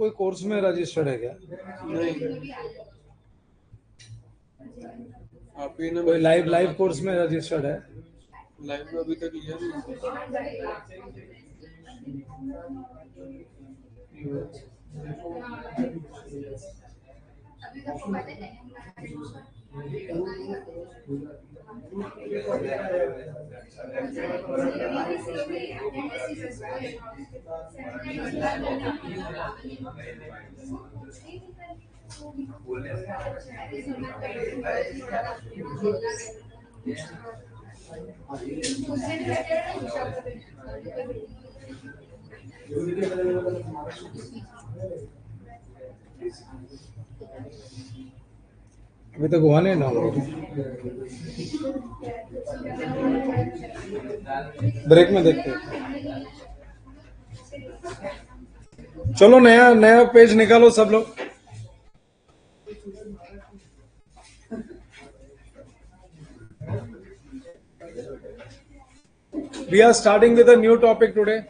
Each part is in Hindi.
कोई कोर्स में रजिस्टर्ड है क्या? नहीं, आप ही ने कोई लाइव कोर्स में रजिस्टर्ड है? लाइव में अभी तक लिया नहीं। अभी तक हुआ नहीं ना? ब्रेक में देखते हैं। चलो नया पेज निकालो सब लोग। We are starting with a new topic today.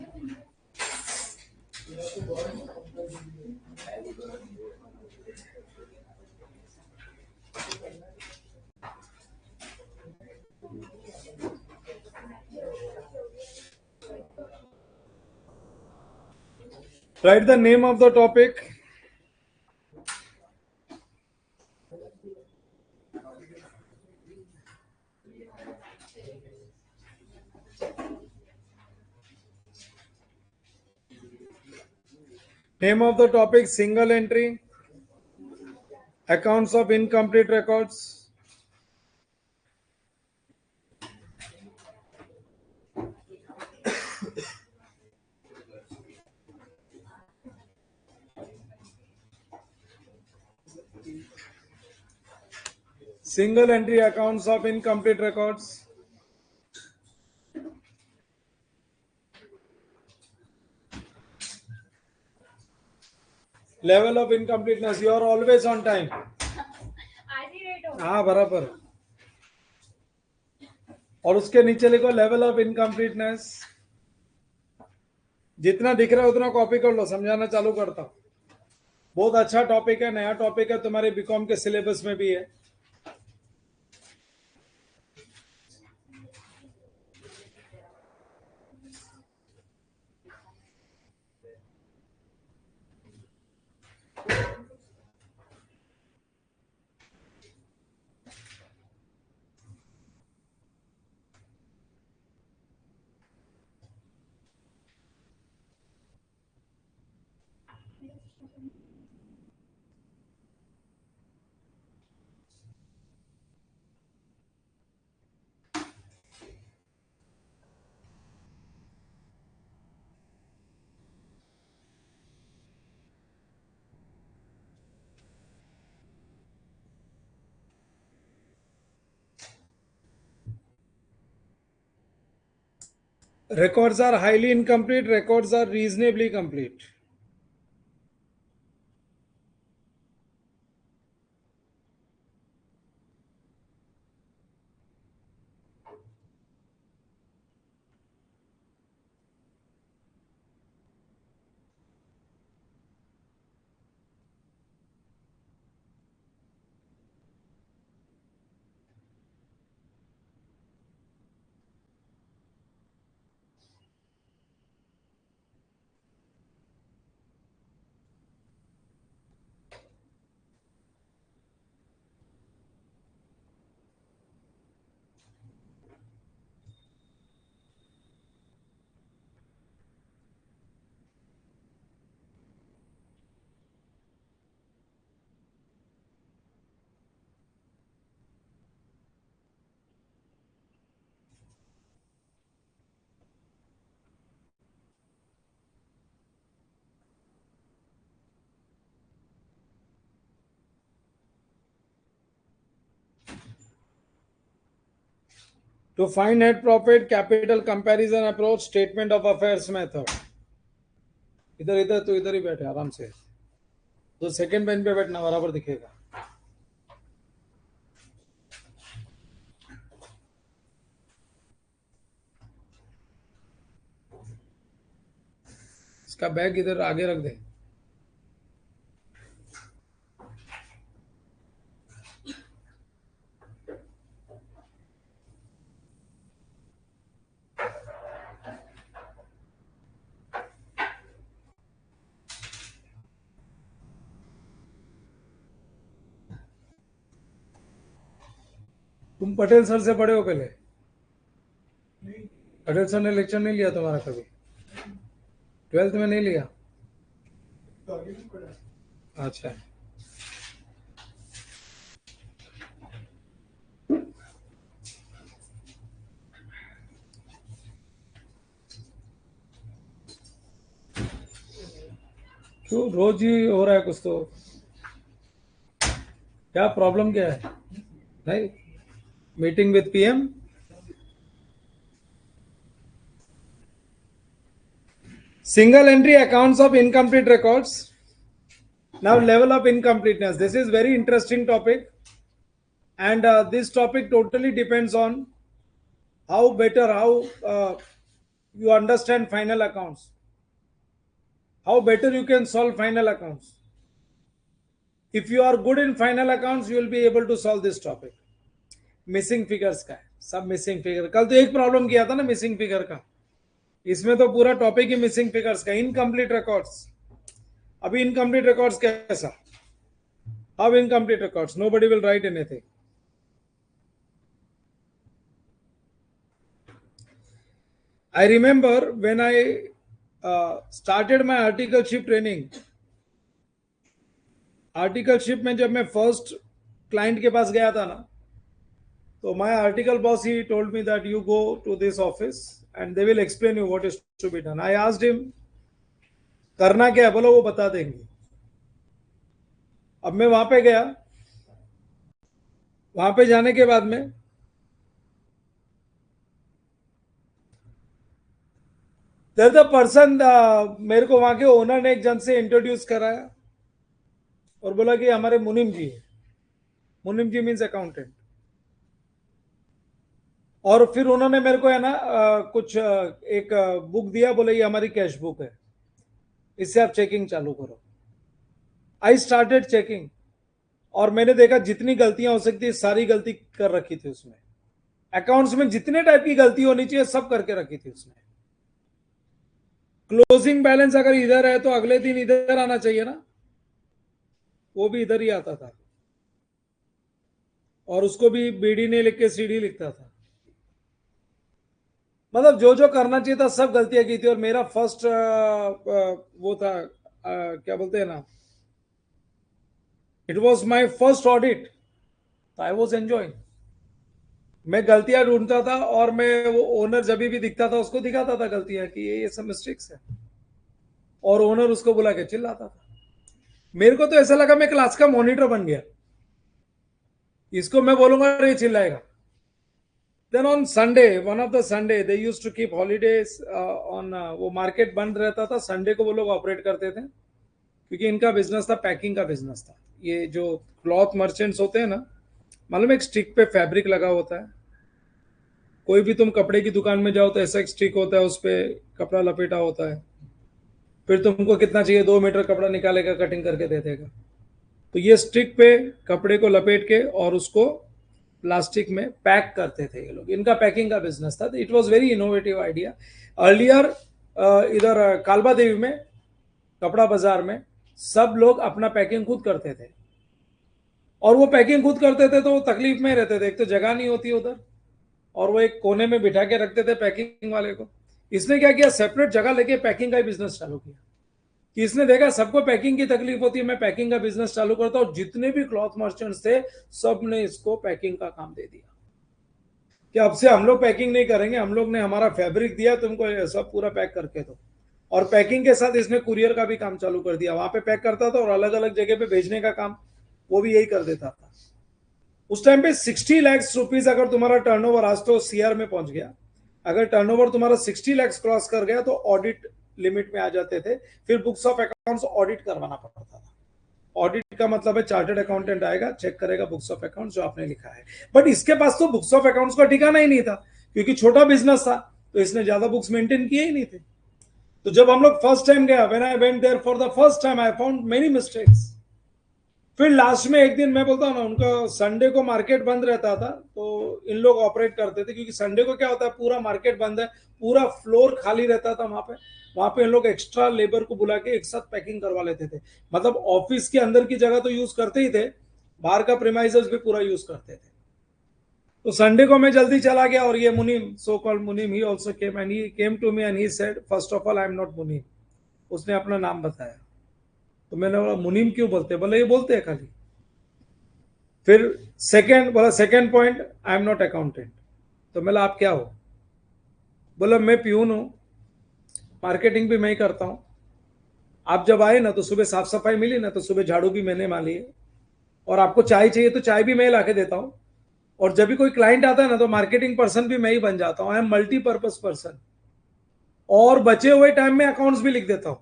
Write the name of the topic. Name of the topic: single entry, accounts of incomplete records, single entry accounts of incomplete records, level of incompleteness. You are always on time. हाँ बराबर। और उसके नीचे लिखो लेवल ऑफ इनकम्प्लीटनेस। जितना दिख रहा है उतना कॉपी कर लो, समझाना चालू करता हूँ। बहुत अच्छा टॉपिक है, नया टॉपिक है, तुम्हारे बीकॉम के सिलेबस में भी है। Records are highly incomplete, records are reasonably complete. To find net profit, capital comparison approach, statement of affairs method. इधर इधर तो इधर ही बैठे आराम से, तो सेकंड बेंच पे बैठना, बराबर दिखेगा। इसका बैग इधर आगे रख दे। तुम पटेल सर से पढ़े हो पहले? पटेल सर ने लेक्चर नहीं लिया तुम्हारा कभी? 12th में नहीं लिया? अच्छा। क्यों रोज ही हो रहा है कुछ तो? क्या प्रॉब्लम क्या है? नहीं, meeting with PM? Single entry accounts of incomplete records. Now level of incompleteness. This is very interesting topic, and this topic totally depends on how you understand final accounts, how better you can solve final accounts. If you are good in final accounts, you will be able to solve this topic. Missing figures का है, सब मिसिंग फिगर। कल तो एक प्रॉब्लम किया था ना मिसिंग फिगर का, इसमें तो पूरा टॉपिक ही मिसिंग फिगर्स का। इनकम्प्लीट रिकॉर्ड्स, अभी इनकम्प्लीट रिकॉर्ड्स कैसा? How incomplete records? Nobody will write anything. I remember when I started my articleship training, articleship में जब मैं फर्स्ट क्लाइंट के पास गया था ना, तो my article boss he told me that you go to this office and they will explain you what is to be done. I asked him करना क्या है, बोलो वो बता देंगे। अब मैं वहां पे गया, वहां पे जाने के बाद में देयर द पर्सन, मेरे को वहां के ओनर ने एक जन से इंट्रोड्यूस कराया और बोला कि हमारे मुनिम जी है। मुनिम जी मीन्स अकाउंटेंट। और फिर उन्होंने मेरे को है ना कुछ एक बुक दिया, बोले ये हमारी कैश बुक है, इससे आप चेकिंग चालू करो। आई स्टार्टेड चेकिंग और मैंने देखा जितनी गलतियां हो सकती है सारी गलती कर रखी थी उसमें। अकाउंट्स में जितने टाइप की गलती होनी चाहिए सब करके रखी थी उसने। क्लोजिंग बैलेंस अगर इधर है तो अगले दिन इधर आना चाहिए ना, वो भी इधर ही आता था, और उसको भी बीडी नहीं लिख के सीडी लिखता था। मतलब जो जो करना चाहिए था सब गलतियां की थी। और मेरा फर्स्ट वो था, क्या बोलते हैं ना, it was my first audit, I was enjoying. मैं गलतियां ढूंढता था और मैं वो ओनर जब भी दिखता था उसको दिखाता था गलतियां कि ये सब मिस्टेक्स है, और ओनर उसको बुला के चिल्लाता था। मेरे को तो ऐसा लगा मैं क्लास का मॉनिटर बन गया, इसको मैं बोलूंगा ये चिल्लाएगा। Then on Sunday, one of the Sunday, they used to keep holidays on वो मार्केट बंद रहता था, संडे को वो लोग ऑपरेट करते थे, क्योंकि इनका बिजनेस था, पैकिंग का बिजनेस था। ये जो क्लॉथ मर्चेंट्स होते हैं ना, मालूम एक स्टिक पे फैब्रिक लगा होता है, कोई भी तुम कपड़े की दुकान में जाओ तो ऐसा एक स्टिक होता है, उस पर कपड़ा लपेटा होता है, फिर तुमको कितना चाहिए 2 मीटर कपड़ा निकालेगा, कटिंग करके दे देगा। तो ये स्टिक पे कपड़े को लपेट के और उसको प्लास्टिक में पैक करते थे ये लोग, इनका पैकिंग का बिजनेस था। It was very innovative idea. Earlier इधर कालबा देवी में कपड़ा बाजार में सब लोग अपना पैकिंग खुद करते थे, और वो पैकिंग खुद करते थे तो वो तकलीफ में रहते थे, एक तो जगह नहीं होती उधर, और वो एक कोने में बिठा के रखते थे पैकिंग वाले को। इसने क्या किया, सेपरेट जगह लेके पैकिंग का बिजनेस चालू किया, कि इसने देखा सबको पैकिंग की तकलीफ होती है, मैं पैकिंग का बिजनेस चालू करता हूं। जितने भी क्लॉथ मर्चेंट्स थे सब ने इसको पैकिंग का काम दे दिया कि अब से हम लोग पैकिंग नहीं करेंगे, हम लोग ने हमारा फैब्रिक दिया, तुमको सब पूरा पैक करके दो। और पैकिंग के साथ इसने कुरियर का भी काम चालू कर दिया, वहां पे पैक करता था और अलग अलग जगह पे भेजने का काम वो भी यही कर देता था। उस टाइम पे 60 लाख रुपीज अगर तुम्हारा टर्नओवर, आज तो सीआर में पहुंच गया, अगर टर्नओवर तुम्हारा 60 लाख क्रॉस कर गया तो ऑडिट लिमिट में आ जाते थे, फिर बुक्स ऑफ अकाउंट्स ऑडिट करवाना पड़ता था। ऑडिट का मतलब है चार्टर्ड अकाउंटेंट आएगा, चेक करेगा बुक्स ऑफ अकाउंट्स जो आपने लिखा है। बट इसके पास तो बुक्स ऑफ अकाउंट्स का ठिकाना ही नहीं था, क्योंकि छोटा बिजनेस था, तो इसने ज्यादा बुक्स मेंटेन किए ही नहीं थे। तो जब हम लोग फर्स्ट टाइम गया, when I went there for the first time, I found many mistakes. फिर लास्ट में एक दिन मैं बोलता हूँ ना, उनका संडे को मार्केट बंद रहता था, तो इन लोग ऑपरेट करते थे, क्योंकि संडे को क्या होता है, पूरा मार्केट बंद है, पूरा फ्लोर खाली रहता था वहां पे इन लोग एक्स्ट्रा लेबर को बुला के एक साथ पैकिंग करवा लेते थे। मतलब ऑफिस के अंदर की जगह तो यूज करते ही थे, बाहर का प्रीमाइसेस भी पूरा यूज करते थे। तो संडे को मैं जल्दी चला गया और ये मुनीम, सो कॉल्ड मुनीम, he also came and he came to me and he said first of all I am not मुनीम। उसने अपना नाम बताया। तो मैंने बोला मुनीम क्यों बोलते, बोला ये बोलते हैं खाली। फिर सेकंड बोला, second point, I am not accountant. तो बोला आप क्या हो? बोला मैं प्यून हूं, मार्केटिंग भी मैं ही करता हूं। आप जब आए ना तो सुबह साफ सफाई मिली ना तो सुबह झाड़ू भी मैंने मारी है, और आपको चाय चाहिए तो चाय भी मैं ला के देता हूं। और जब भी कोई क्लाइंट आता है ना तो मार्केटिंग पर्सन भी मैं ही बन जाता हूं। I am multipurpose person. और बचे हुए टाइम में अकाउंट्स भी लिख देता हूं।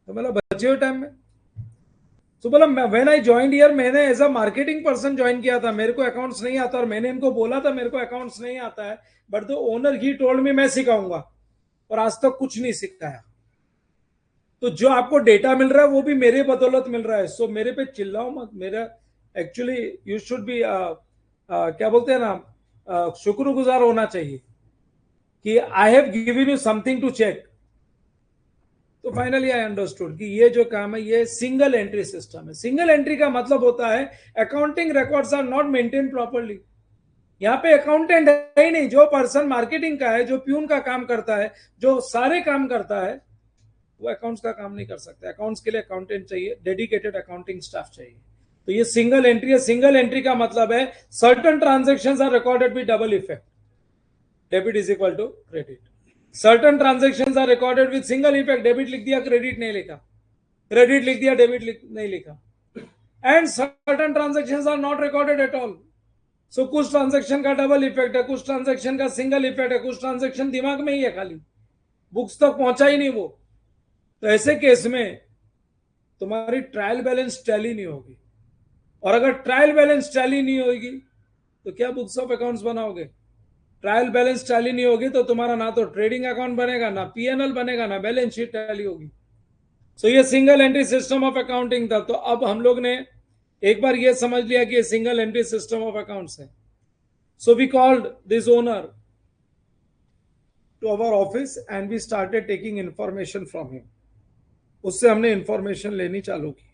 तो बोला बचे हुए टाइम में? तो बोला व्हेन आई ज्वाइन ईयर, मैंने as a marketing person join किया था, मेरे को अकाउंट्स नहीं आता, और मैंने इनको बोला था मेरे को अकाउंट्स नहीं आता है, but the owner he told मी मैं सिखाऊंगा, और आज तक कुछ नहीं सिखाया। तो जो आपको डेटा मिल रहा है वो भी मेरे बदौलत मिल रहा है। सो मेरे पे चिल्लाओ मत। मेरा एक्चुअली यू शुड बी क्या बोलते हैं ना, शुक्रगुजार होना चाहिए कि I have given you something to check. तो फाइनली आई अंडरस्टूड कि ये जो काम है ये सिंगल एंट्री सिस्टम है। सिंगल एंट्री का मतलब होता है accounting records are not maintain properly. यहाँ पे अकाउंटेंट है ही नहीं। जो पर्सन मार्केटिंग का है, जो प्यून का काम करता है, जो सारे काम करता है, वो अकाउंट्स का काम नहीं कर सकते। अकाउंट्स के लिए अकाउंटेंट चाहिए, डेडिकेटेड अकाउंटिंग स्टाफ चाहिए। तो ये सिंगल एंट्री है। सिंगल एंट्री का मतलब है certain transactions are recorded with double effect, debit is equal to credit. Certain transactions are recorded with single effect, debit लिख दिया क्रेडिट नहीं लिखा, क्रेडिट लिख दिया डेबिट नहीं लिखा। And certain transactions are not recorded at all. So कुछ ट्रांजेक्शन का डबल इफेक्ट है, कुछ ट्रांजेक्शन का सिंगल इफेक्ट है, कुछ ट्रांजेक्शन दिमाग में ही है खाली, बुक्स तक पहुंचा ही नहीं वो। तो ऐसे केस में तुम्हारी ट्रायल बैलेंस टैली नहीं होगी। और अगर ट्रायल बैलेंस टैली नहीं होगी तो क्या बुक्स ऑफ अकाउंट्स बनाओगे? ट्रायल बैलेंस टैली नहीं होगी तो तुम्हारा ना तो ट्रेडिंग अकाउंट बनेगा, ना पीएनएल बनेगा, ना बैलेंस शीट टैली होगी। सो ये single entry system of accounting था। तो अब हम लोग ने एक बार ये समझ लिया कि ये single entry system of accounts है। So we called this owner to our office and we started taking information from him. उससे हमने इंफॉर्मेशन लेनी चालू की।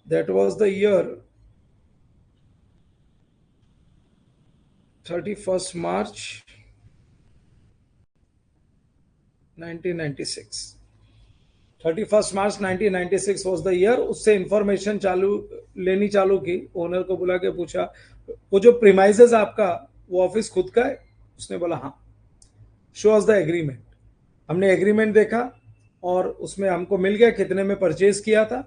That was the year 31st March 1996। 31st March 1996 was the year। उससे इंफॉर्मेशन लेनी चालू की। ओनर को बुला के पूछा, वो जो प्रीमाइजेस आपका वो ऑफिस खुद का है? उसने बोला हाँ। Show us the agreement. हमने एग्रीमेंट देखा और उसमें हमको मिल गया कितने में परचेज किया था,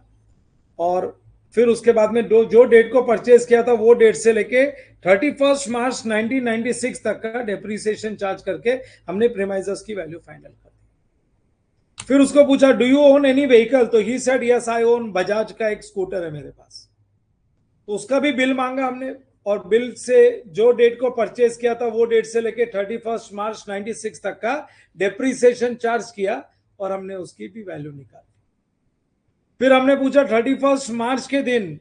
और फिर उसके बाद में जो डेट को परचेज किया था वो डेट से लेके 31 मार्च 1996 तक का डेप्रिसिएशन चार्ज करके हमने प्रीमाइजेस की वैल्यू फाइनल कर दी। फिर उसको पूछा do you own any vehicle? तो he said yes I own, Bajaj का एक स्कूटर है मेरे पास। तो उसका भी बिल मांगा हमने, और बिल से जो डेट को परचेज किया था वो डेट से लेके 31 मार्च 96 तक का डेप्रिसिएशन चार्ज किया, और हमने उसकी भी वैल्यू निकाली। फिर हमने पूछा 31 मार्च के दिन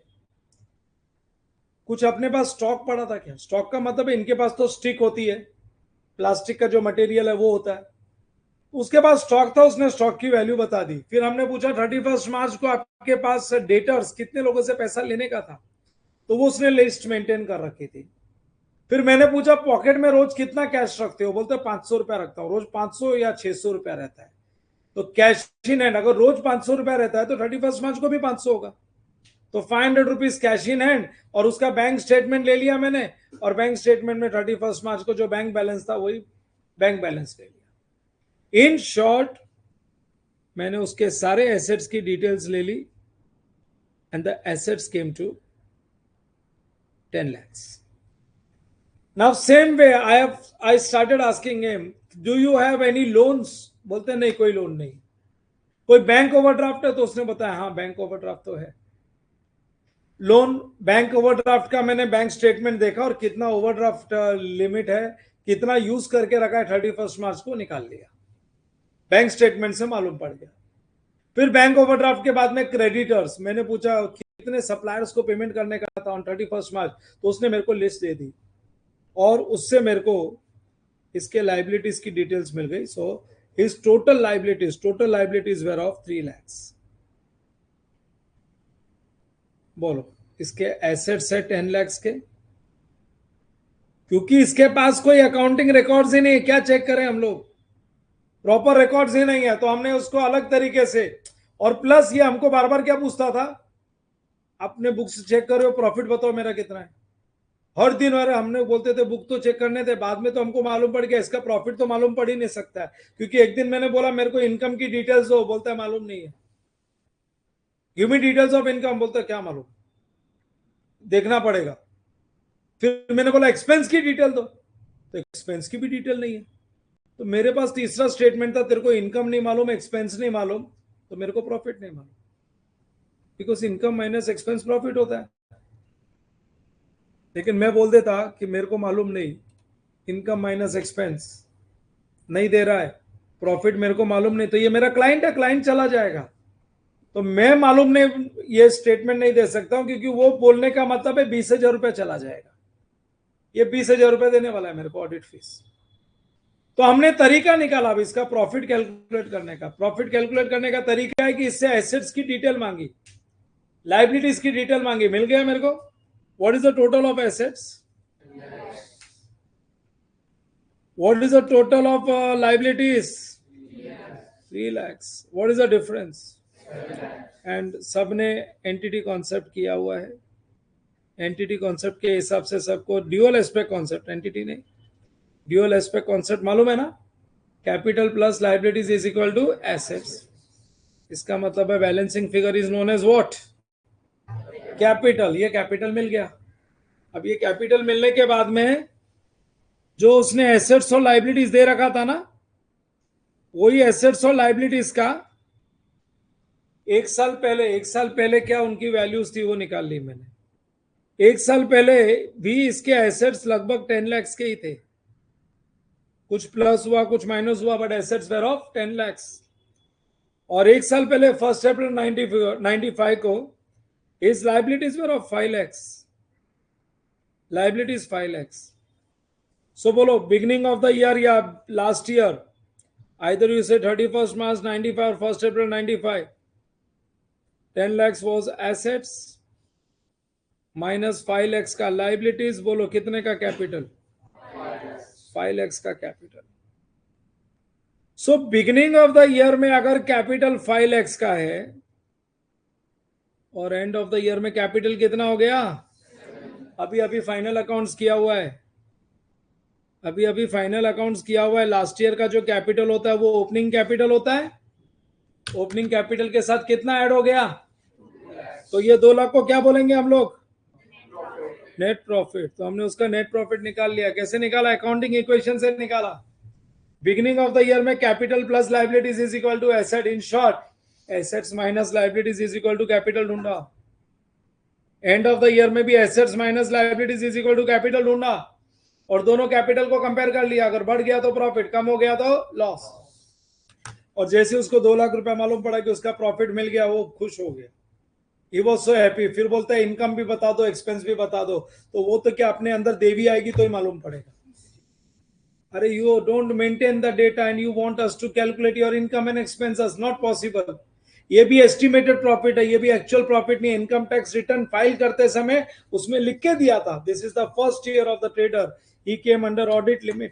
कुछ अपने पास स्टॉक पड़ा था क्या? स्टॉक का मतलब है इनके पास तो स्टिक होती है, प्लास्टिक का जो मटेरियल है वो होता है। उसके पास स्टॉक था, उसने स्टॉक की वैल्यू बता दी। फिर हमने पूछा 31 मार्च को आपके पास डेटर्स कितने लोगों से पैसा लेने का था? तो वो उसने लिस्ट मेंटेन कर रखी थी। फिर मैंने पूछा पॉकेट में रोज कितना कैश रखते हो? बोलते 500 रुपया रखता हूँ। रोज 500 या 600 रुपया रहता है। तो कैश इन हैंड अगर रोज 500 रुपया रहता है तो 31 मार्च को भी 500 होगा। तो 500 रुपीज कैश इन हैंड, और उसका बैंक स्टेटमेंट ले लिया मैंने, और बैंक स्टेटमेंट में 31 मार्च को जो बैंक बैलेंस था वही बैंक बैलेंस ले लिया। इन शॉर्ट मैंने उसके सारे एसेट्स की डिटेल्स ले ली, and the assets came to 10 lakhs। Now same way I started asking him, do you have any loans? बोलते नहीं कोई लोन नहीं। कोई बैंक ओवरड्राफ्ट है? तो उसने बताया हाँ बैंक ओवरड्राफ्ट तो है। लोन बैंक ओवरड्राफ्ट का मैंने बैंक स्टेटमेंट देखा, और कितना ओवरड्राफ्ट लिमिट है, कितना यूज करके रखा है 31 मार्च को निकाल लिया। बैंक स्टेटमेंट से मालूम पड़ गया। फिर बैंक ओवरड्राफ्ट के बाद में क्रेडिटर्स, मैंने पूछा कितने सप्लायर्स को पेमेंट करने का था ऑन 31 मार्च, तो उसने मेरे को लिस्ट दे दी, और उससे मेरे को इसके लाइबिलिटीज की डिटेल्स मिल गई। So his total liabilities were of 3 lakhs। बोलो इसके एसेट्स है 10 लाख के, क्योंकि इसके पास कोई अकाउंटिंग रिकॉर्ड्स ही नहीं है, क्या चेक करें हम लोग, प्रॉपर रिकॉर्ड्स ही नहीं है, तो हमने उसको अलग तरीके से, और प्लस ये हमको बार बार क्या पूछता था, अपने बुक्स चेक करो, प्रॉफिट बताओ मेरा कितना है, हर दिन। और हमने बोलते थे बुक तो चेक करने थे, बाद में तो हमको मालूम पड़ गया इसका प्रॉफिट तो मालूम पड़ ही नहीं सकता है, क्योंकि एक दिन मैंने बोला मेरे को इनकम की डिटेल्स दो, बोलता है मालूम नहीं है, give me details of income, बोलता है क्या मालूम, देखना पड़ेगा। फिर मैंने बोला एक्सपेंस की डिटेल दो, तो एक्सपेंस की भी डिटेल नहीं है। तो मेरे पास तीसरा स्टेटमेंट था, तेरे को इनकम नहीं मालूम, एक्सपेंस नहीं मालूम, तो मेरे को प्रॉफिट नहीं मालूम, because income minus expense profit होता है। लेकिन मैं बोल देता कि मेरे को मालूम नहीं, इनकम माइनस एक्सपेंस नहीं दे रहा है, प्रॉफिट मेरे को मालूम नहीं, तो ये मेरा क्लाइंट है, क्लाइंट चला जाएगा। तो मैं मालूम नहीं ये स्टेटमेंट नहीं दे सकता हूं, क्योंकि वो बोलने का मतलब है 20,000 रुपया चला जाएगा, ये 20,000 रुपया देने वाला है मेरे को ऑडिट फीस। तो हमने तरीका निकाला अब इसका प्रॉफिट कैलकुलेट करने का। प्रॉफिट कैलकुलेट करने का तरीका है कि इससे एसेट्स की डिटेल मांगी, लाइबिलिटीज की डिटेल मांगी, मिल गया मेरे को। What is the total of assets, what is the total of liabilities, 3 lakhs, what is the difference, and सब ने एंटिटी कॉन्सेप्ट किया हुआ है। एंटिटी कॉन्सेप्ट के हिसाब से सबको ड्यूअल एस्पेक्ट कॉन्सेप्ट, एंटिटी नहीं, ड्यूअल एस्पेक्ट कॉन्सेप्ट मालूम है ना, capital plus liabilities is equal to assets. इसका मतलब है balancing figure is known as what, capital. ये कैपिटल मिल गया। अब ये कैपिटल मिलने के बाद में जो उसने एसेट्स और लाइबिलिटीज दे रखा था ना, वही एसेट्स और लाइबिलिटीज का एक साल पहले क्या उनकी वैल्यूज थी वो निकाल ली मैंने। एक साल पहले भी इसके एसेट्स लगभग 10 लाख के ही थे, कुछ प्लस हुआ कुछ माइनस हुआ, but assets were of 10 lakh. और एक साल पहले 1 अप्रैल 95 को इस liabilities were of 5 lakhs, liabilities 5 lakhs। So बोलो बिगिनिंग ऑफ द ईयर या last year, either you say 31st March 95 or 1st April 95, 10 lakhs was assets minus 5 lakhs का liabilities, बोलो कितने का कैपिटल, 5 lakhs का capital. So beginning of the year में अगर कैपिटल 5 lakhs का है और एंड ऑफ द ईयर में कैपिटल कितना हो गया, अभी फाइनल अकाउंट्स किया हुआ है, अभी फाइनल अकाउंट्स किया हुआ है। लास्ट ईयर का जो कैपिटल होता है वो ओपनिंग कैपिटल होता है, ओपनिंग कैपिटल के साथ कितना ऐड हो गया, तो ये 2 लाख को क्या बोलेंगे हम लोग, नेट प्रॉफिट। तो हमने उसका नेट प्रॉफिट निकाल लिया। कैसे निकाला, अकाउंटिंग इक्वेशन से निकाला। बिगिनिंग ऑफ द ईयर में capital plus liabilities is equal to asset, in short assets minus liabilities is equal to capital ढूंढा। एंड ऑफ द ईयर में भी assets minus liabilities is equal to capital ढूंढा, और दोनों कैपिटल को कंपेयर कर लिया, अगर बढ़ गया तो प्रॉफिट, कम हो गया तो लॉस। और जैसे उसको 2 लाख रुपया मालूम पड़ा कि उसका प्रॉफिट मिल गया, वो खुश हो गया, ही वॉज सो हैप्पी। फिर बोलता है इनकम भी बता दो, एक्सपेंस भी बता दो, तो वो तो क्या अपने अंदर देवी आएगी तो ही मालूम पड़ेगा। अरे you don't maintain the data and you want us to calculate your income and expenses, not possible. ये भी एस्टिमेटेड प्रॉफिट है, ये भी एक्चुअल प्रॉफिट नहीं। इनकम टैक्स रिटर्न फाइल करते समय उसमें लिख के दिया था, this is the first year of the trader, he came under audit limit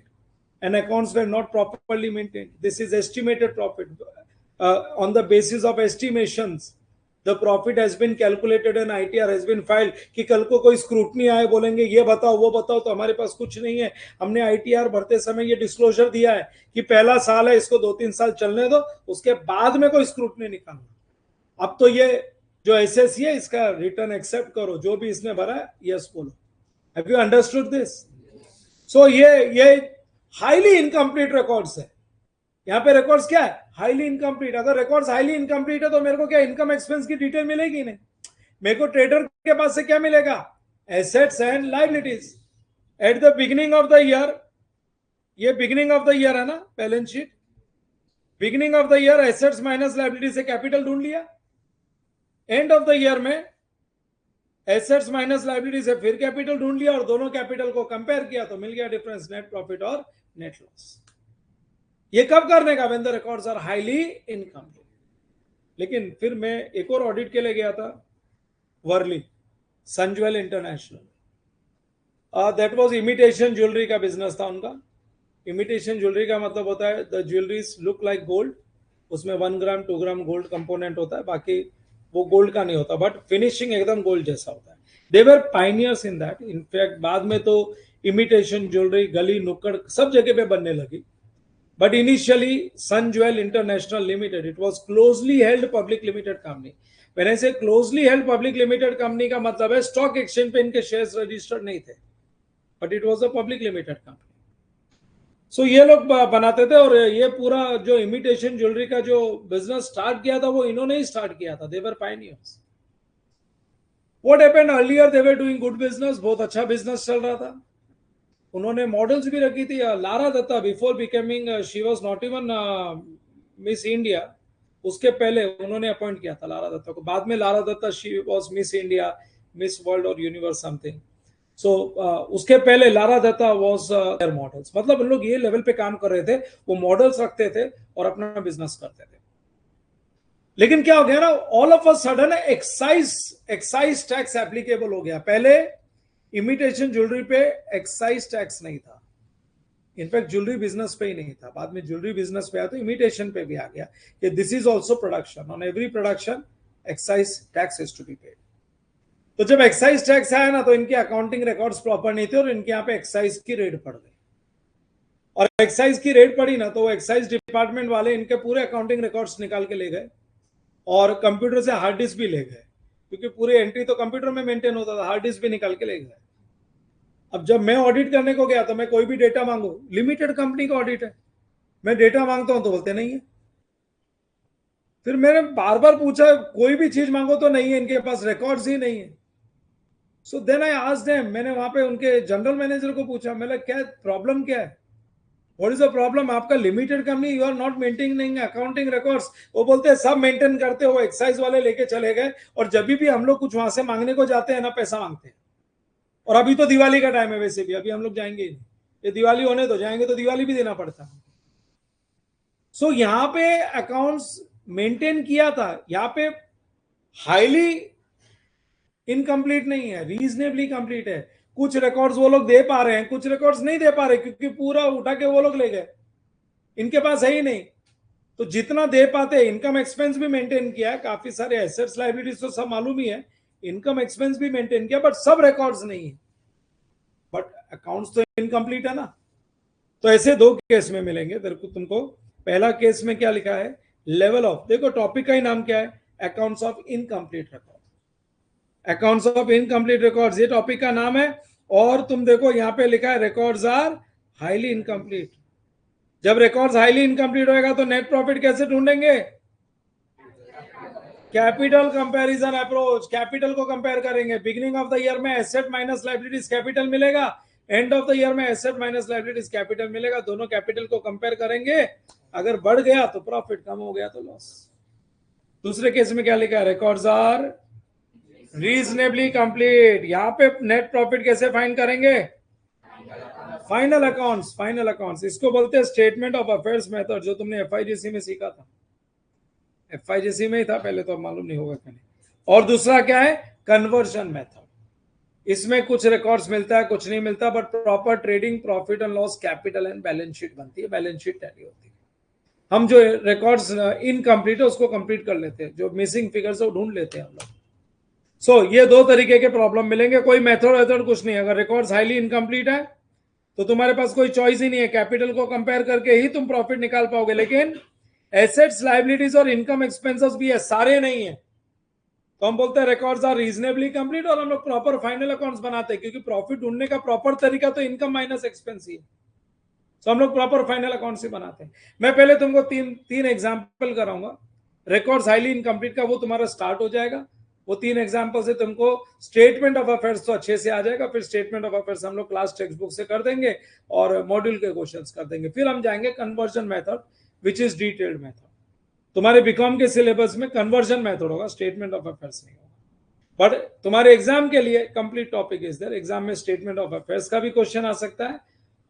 and accounts were not properly maintained. This is estimated profit. On the basis of estimations, the profit has been calculated and ITR has been filed. कि कल को कोई स्क्रूटनी आए, बोलेंगे ये बताओ वो बताओ, तो हमारे पास कुछ नहीं है। हमने ITR भरते समय ये डिस्क्लोजर दिया है कि पहला साल है, इसको 2-3 साल चलने दो, उसके बाद में कोई स्क्रूटनी निकालना। अब तो ये जो एसएससी है इसका रिटर्न एक्सेप्ट करो, जो भी इसने भरा है यस बोलो। Have you understood this? So ये हाईली इनकम्प्लीट रिकॉर्ड्स है। यहां पे रिकॉर्ड्स क्या है, हाईली इनकम्प्लीट। अगर रिकॉर्ड्स हाईली इनकम्प्लीट है तो मेरे को क्या इनकम एक्सपेंस की डिटेल मिलेगी नहीं, मेरे को ट्रेडर के पास से क्या मिलेगा, assets and liabilities. At the beginning of the year, ये बिगिनिंग ऑफ द ईयर है ना balance sheet, beginning of the year assets minus liabilities से कैपिटल ढूंढ लिया। एंड ऑफ द ईयर में एसेट्स माइनस लाइबिलिटी से फिर कैपिटल ढूंढ लिया, और दोनों कैपिटल को कंपेयर किया तो मिल गया डिफरेंस, नेट प्रॉफिट और नेट लॉस। ये कब करने का, when the records are highly incomplete. लेकिन फिर मैं एक और ऑडिट के लिए गया था Worli, Sunjewel international, that was imitation jewellery का बिजनेस था उनका। इमिटेशन ज्वेलरी का मतलब होता है the jewelleries look like gold, उसमें 1 ग्राम 2 ग्राम गोल्ड कंपोनेंट होता है, बाकी वो गोल्ड का नहीं होता, बट फिनिशिंग एकदम गोल्ड जैसा होता है। दे वर पाइनियर्स इन दैट। इनफैक्ट बाद में तो इमिटेशन ज्वेलरी गली नुक्कड़ सब जगह पे बनने लगी। But initially, Sun Jewel International Limited, it was closely held public limited company. When I say closely held public limited company का मतलब है स्टॉक एक्सचेंज पे इनके शेयर्स रजिस्टर्ड नहीं थे, but it was a public limited company. So ये लोग बनाते थे, और ये पूरा जो इमिटेशन ज्वेलरी का जो बिजनेस स्टार्ट किया था वो इन्होंने ही स्टार्ट किया था। They were pioneers. What happened earlier, they were doing good business, बहुत अच्छा बिजनेस चल रहा था। उन्होंने मॉडल्स भी रखी थी। Lara Dutta before becoming she was not even Miss India, उसके पहले उन्होंने अपॉइंट किया था लारा दत्ता को। बाद में Lara Dutta she was Miss India, Miss World और यूनिवर्स समथिंग। सो उसके पहले Lara Dutta was there models. मतलब उन लोग ये लेवल पे काम कर रहे थे, वो मॉडल्स रखते थे और अपना बिजनेस करते थे। लेकिन क्या हो गया ना, all of a sudden excise tax applicable हो गया। पहले इमिटेशन ज्वेलरी पे एक्साइज टैक्स नहीं था, इनफैक्ट ज्वेलरी बिजनेस पे ही नहीं था। बाद में ज्वेलरी बिजनेस पे आया तो इमिटेशन पे भी आ गया कि this is also production, on every production excise tax is to be paid. तो जब एक्साइज टैक्स आया ना, तो इनके अकाउंटिंग रिकॉर्ड्स प्रॉपर नहीं थे और इनके यहाँ पे एक्साइज की रेड पड़ गई। और एक्साइज की रेड पड़ी ना, तो वो एक्साइज डिपार्टमेंट वाले इनके पूरे अकाउंटिंग रिकॉर्ड्स निकाल के ले गए और कंप्यूटर से हार्ड डिस्क भी ले गए, क्योंकि पूरी एंट्री तो कंप्यूटर में मेंटेन होता था, हार्ड डिस्क भी निकाल के ले गए। अब जब मैं ऑडिट करने को गया तो मैं कोई भी डेटा मांगू, लिमिटेड कंपनी का ऑडिट है, मैं डेटा मांगता हूं तो बोलते नहीं है। फिर मैंने बार बार पूछा, कोई भी चीज मांगो तो नहीं है, इनके पास रिकॉर्ड्स ही नहीं है। So then I asked them, मैंने वहां पे उनके जनरल मैनेजर को पूछा, मैंने क्या प्रॉब्लम क्या है, व्हाट इज द प्रॉब्लम, आपका limited company, you are not maintaining accounting records. वो बोलते हैं सब मेंटेन करते हो, एक्साइज वाले लेके चले गए, और जब भी हम लोग कुछ वहां से मांगने को जाते हैं ना, पैसा मांगते हैं। और अभी तो दिवाली का टाइम है, वैसे भी अभी हम लोग जाएंगे ही नहीं, ये दिवाली होने तो जाएंगे तो दिवाली भी देना पड़ता है। सो यहाँ पे अकाउंट्स मेंटेन किया था, यहाँ पे हाईली इनकम्प्लीट नहीं है, रीजनेबली कंप्लीट है। कुछ रिकॉर्ड्स वो लोग दे पा रहे हैं, कुछ रिकॉर्ड्स नहीं दे पा रहे, क्योंकि पूरा उठा के वो लोग ले गए, इनके पास है ही नहीं। तो जितना दे पाते, इनकम एक्सपेंस भी मेंटेन किया, काफी सारे एसेट्स लायबिलिटीज तो सब मालूम ही है, इनकम एक्सपेंस भी मेंटेन किया, बट सब रिकॉर्ड्स नहीं है, बट अकाउंट्स तो इनकम्प्लीट है ना। तो ऐसे दो केस में मिलेंगे तेरे को, तुमको। पहला केस में क्या लिखा है, लेवल ऑफ, देखो टॉपिक का ही नाम क्या है, accounts of incomplete record, accounts of incomplete records, ये टॉपिक का नाम है। और तुम देखो यहाँ पे लिखा है रिकॉर्ड्स आर हाईली इनकम्प्लीट। जब रिकॉर्ड्स हाईली इनकम्प्लीट होएगा तो नेट प्रॉफिट कैसे ढूंढेंगे, कैपिटल कंपैरिजन अप्रोच, कैपिटल को कंपेयर करेंगे। बिगिनिंग ऑफ द ईयर में एसेट माइनस लायबिलिटीज कैपिटल मिलेगा, एंड ऑफ द ईयर में एसेट माइनस लायबिलिटीज कैपिटल मिलेगा, दोनों कैपिटल को कंपेयर करेंगे, अगर बढ़ गया तो प्रॉफिट, कम हो गया तो लॉस। दूसरे केस में क्या लिखा है, रिकॉर्ड्स आर रीजनेबली कंप्लीट। यहां पे नेट प्रॉफिट कैसे फाइंड करेंगे, फाइनल अकाउंट्स, फाइनल अकाउंट्स, इसको बोलते हैं स्टेटमेंट ऑफ अफेयर्स मेथड, जो तुमने एफआईजीसी में सीखा था, एफआईजीसी में ही था पहले, तो मालूम नहीं होगा क्या नहीं। और दूसरा क्या है, कन्वर्जन मेथड, इसमें कुछ रिकॉर्ड्स मिलता है, कुछ नहीं मिलता, but proper trading profit and loss capital and balance sheet बनती है, बैलेंस शीट टैली होती है। हम जो रिकॉर्ड्स इनकम्प्लीट है उसको कंप्लीट कर लेते हैं, जो मिसिंग फिगर्स है वो ढूंढ लेते हैं हम लोग। सो ये दो तरीके के प्रॉब्लम मिलेंगे, कोई मेथड वेथड कुछ नहीं। अगर रिकॉर्ड्स हाईली इनकम्प्लीट है तो तुम्हारे पास कोई चॉइस ही नहीं है, कैपिटल को कंपेयर करके ही तुम प्रॉफिट निकाल पाओगे। लेकिन एसेट्स लायबिलिटीज और इनकम एक्सपेंसेस भी है, सारे नहीं है, तो हम बोलते हैं रिकॉर्ड्स आर रीजनेबली कंप्लीट, और हम लोग प्रॉपर फाइनल अकाउंट्स बनाते हैं, क्योंकि प्रॉफिट ढूंढने का प्रॉपर तरीका तो इनकम माइनस एक्सपेंस ही है। तो हम लोग प्रॉपर फाइनल अकाउंट्स ही बनाते हैं। मैं पहले तुमको तीन एग्जांपल कराऊंगा, रिकॉर्ड्स हाईली इनकम्प्लीट का, वो तुम्हारा स्टार्ट हो जाएगा। वो 3 एग्जांपल से तुमको स्टेटमेंट ऑफ अफेयर्स तो अच्छे से आ जाएगा। फिर स्टेटमेंट ऑफ अफेयर्स हम लोग क्लास टेक्स्ट बुक से कर देंगे और मॉड्यूल के क्वेश्चंस कर देंगे। फिर हम जाएंगे conversion method, which is detailed method. तुम्हारे बीकॉम के सिलेबस में कन्वर्जन मेथड होगा, स्टेटमेंट ऑफ अफेयर्स नहीं होगा। बट तुम्हारे एग्जाम के लिए complete topic is there, exam में स्टेटमेंट ऑफ अफेयर्स का भी क्वेश्चन आ सकता है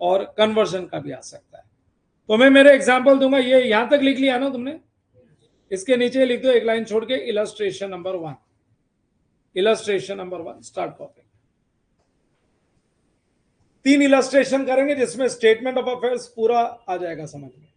और कन्वर्जन का भी आ सकता है। तो मैं मेरे एग्जाम्पल दूंगा, ये यहां तक लिख लिया ना तुमने, इसके नीचे लिख दो एक लाइन छोड़ के, illustration number 1। Illustration number 1 start कॉपिंग. 3 illustration करेंगे जिसमें स्टेटमेंट ऑफ अफेयर्स पूरा आ जाएगा समझ में.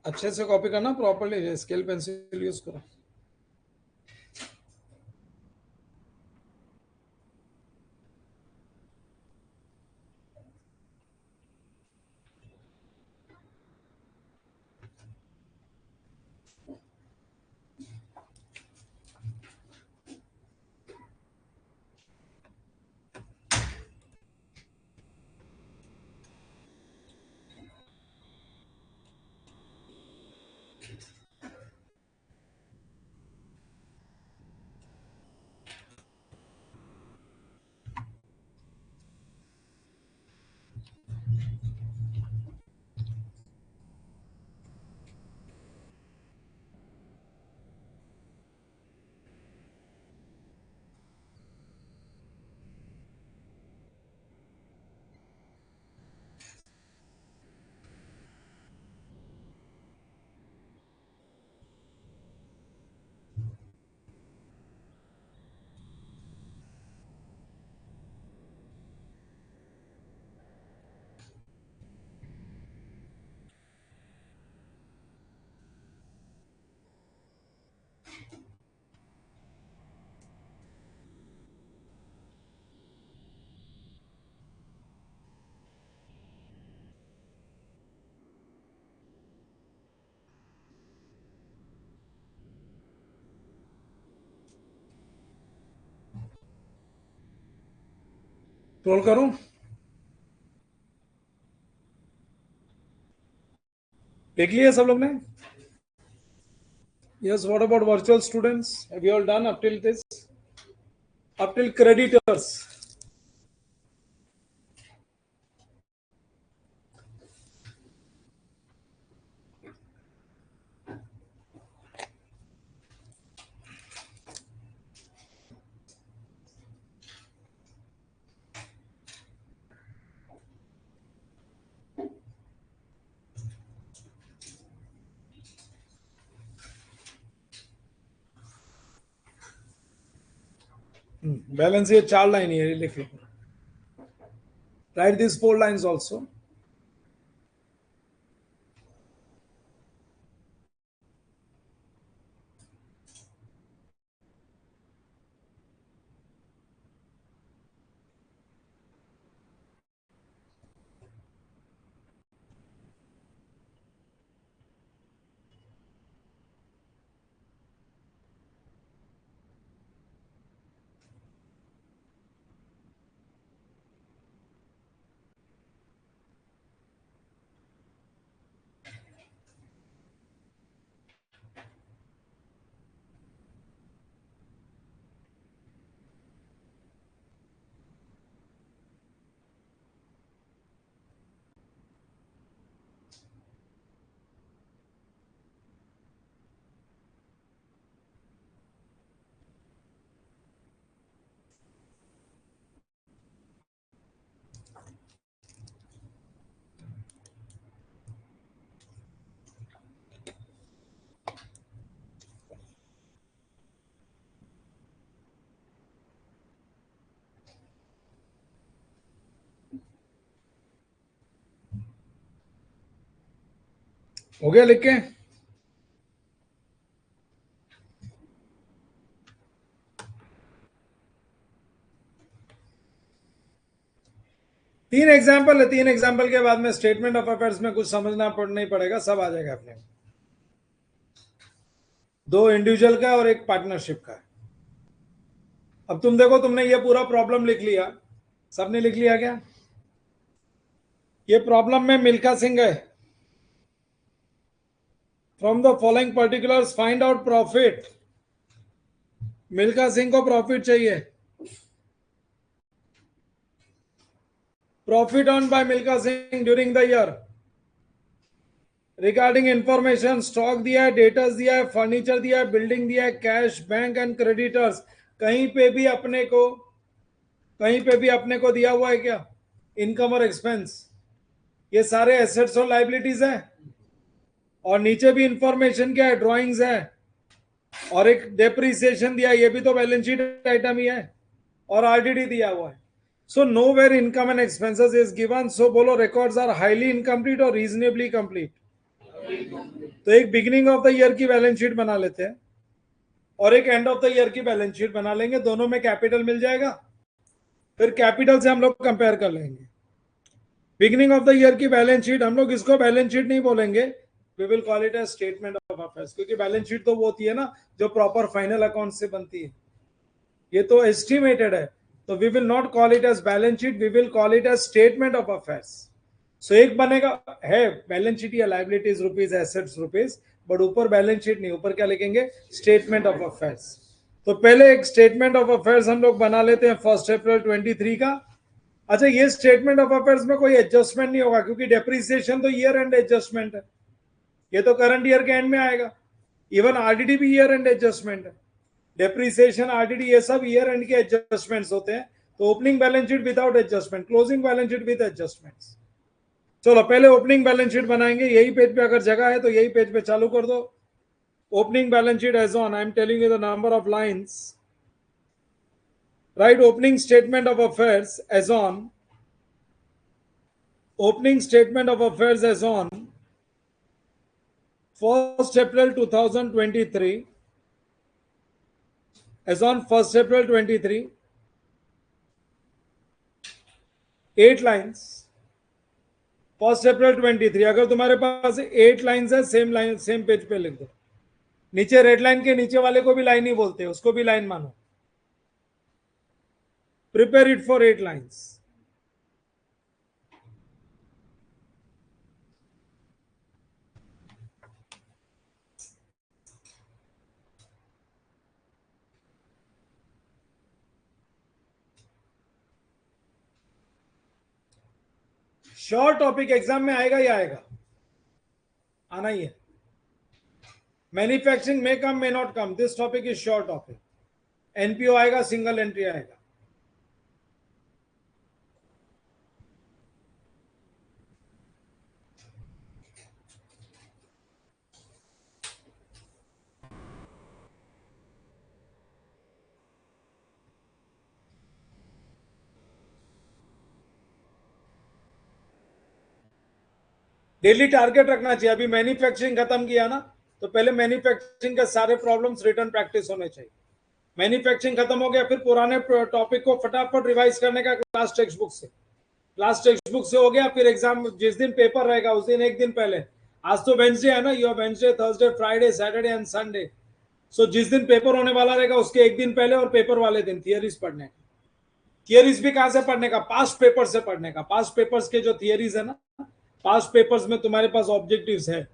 अच्छे से कॉपी करना, प्रॉपर्ली स्केल पेंसिल यूज करो. रोल करूं? देख लिया सब लोग ने? Yes, what about virtual students? Have you all done up till this? Up till creditors. Balance ये 4 लाइन है, लिख लो. Write these 4 lines also. हो गया लिख के? तीन एग्जाम्पल है, तीन एग्जाम्पल के बाद में स्टेटमेंट ऑफ अफेयर्स में कुछ समझना नहीं पड़ेगा, सब आ जाएगा अपने। दो इंडिविजुअल का और एक पार्टनरशिप का। अब तुम देखो, तुमने ये पूरा प्रॉब्लम लिख लिया, सबने लिख लिया क्या? ये प्रॉब्लम में मिल्खा सिंह है। From the following particulars find out profit. Milkha Singh को प्रॉफिट चाहिए। Profit earn by Milkha Singh during the year regarding information, stock दिया है, डेटर्स दिया है, फर्नीचर दिया है, बिल्डिंग दिया है, कैश, बैंक एंड क्रेडिटर्स। कहीं पे भी अपने को दिया हुआ है क्या इनकम और एक्सपेंस? ये सारे एसेट्स और लाइबिलिटीज है। और नीचे भी इंफॉर्मेशन क्या है? ड्राइंग्स है और एक डेप्रिसिएशन दिया है, ये भी तो बैलेंस शीट आइटम ही है। और आरडीडी दिया हुआ है। So nowhere income and expenses is given. So बोलो रिकॉर्ड्स आर हाईली इनकम्प्लीट और रीजनेबली कंप्लीट। तो एक बिगिनिंग ऑफ द ईयर की बैलेंस शीट बना लेते हैं और एक एंड ऑफ द ईयर की बैलेंस शीट बना लेंगे, दोनों में कैपिटल मिल जाएगा। फिर कैपिटल से हम लोग कंपेयर कर लेंगे। बिगिनिंग ऑफ द ईयर की बैलेंस शीट, हम लोग इसको बैलेंस शीट नहीं बोलेंगे, we will call it as statement of affairs, क्योंकि बैलेंस शीट तो वो होती है ना जो प्रॉपर फाइनल अकाउंट से बनती है। ये तो एस्टिमेटेड है, तो we will not call it as balance sheet, we will call it as statement of affairs. So एक बनेगा है बैलेंस शीट या liabilities rupees, assets rupees, but ऊपर बैलेंस शीट नहीं, ऊपर क्या लिखेंगे? Statement of affairs. तो पहले एक स्टेटमेंट ऑफ अफेयर्स हम लोग बना लेते हैं 1 अप्रैल 23 का। अच्छा, ये स्टेटमेंट ऑफ अफेयर्स में कोई एडजस्टमेंट नहीं होगा, क्योंकि डेप्रिसिएशन तो ईयर एंड एडजस्टमेंट है, ये तो करंट ईयर के एंड में आएगा। इवन आरडीडी भी ईयर एंड एडजस्टमेंट है। डेप्रिसिएशन, आरडीडी, ये सब ईयर एंड के एडजस्टमेंट्स होते हैं। तो opening balance sheet without adjustment, closing balance sheet with adjustments. चलो पहले ओपनिंग बैलेंस शीट बनाएंगे, यही पेज पे अगर जगह है तो यही पेज पे चालू कर दो। Opening balance sheet as on, I am telling you the number of lines. Right, opening statement of affairs as on, opening statement of affairs as on 1st April 2023, as on 1st April 23, 8 lines, 1st April 23। अगर तुम्हारे पास 8 लाइन्स है, सेम लाइन सेम पेज पे लिख दो। नीचे रेड लाइन के नीचे वाले को भी लाइन ही बोलते हैं, उसको भी लाइन मानो। Prepare it for 8 lines. Short topic exam में आएगा ही आएगा, आना ही है। मैन्युफैक्चरिंग में come, may not come, this topic is short topic. NPO आएगा, सिंगल एंट्री आएगा। डेली टारगेट रखना चाहिए। अभी मैन्युफैक्चरिंग खत्म किया ना, तो पहले मैन्युफैक्चरिंग के सारे प्रॉब्लम्स रिटर्न प्रैक्टिस होने चाहिए। मैन्युफैक्चरिंग खत्म हो गया, फिर पुराने टॉपिक को फटाफट रिवाइज करने का क्लास टेक्स्ट बुक से। क्लास टेक्स्ट बुक से हो गया, फिर एग्जाम जिस दिन पेपर रहेगा उस दिन एक दिन पहले, आज तो वेंसडे है ना, you Wednesday, Thursday, Friday, Saturday and Sunday. So जिस दिन पेपर होने वाला रहेगा उसके एक दिन पहले और पेपर वाले दिन थियरीज पढ़ने का। थियरीज भी कहां से पढ़ने का? पास्ट पेपर से पढ़ने का। पास्ट पेपर्स के जो थियरीज है ना, पास्ट पेपर्स में तुम्हारे पास ऑब्जेक्टिव्स है,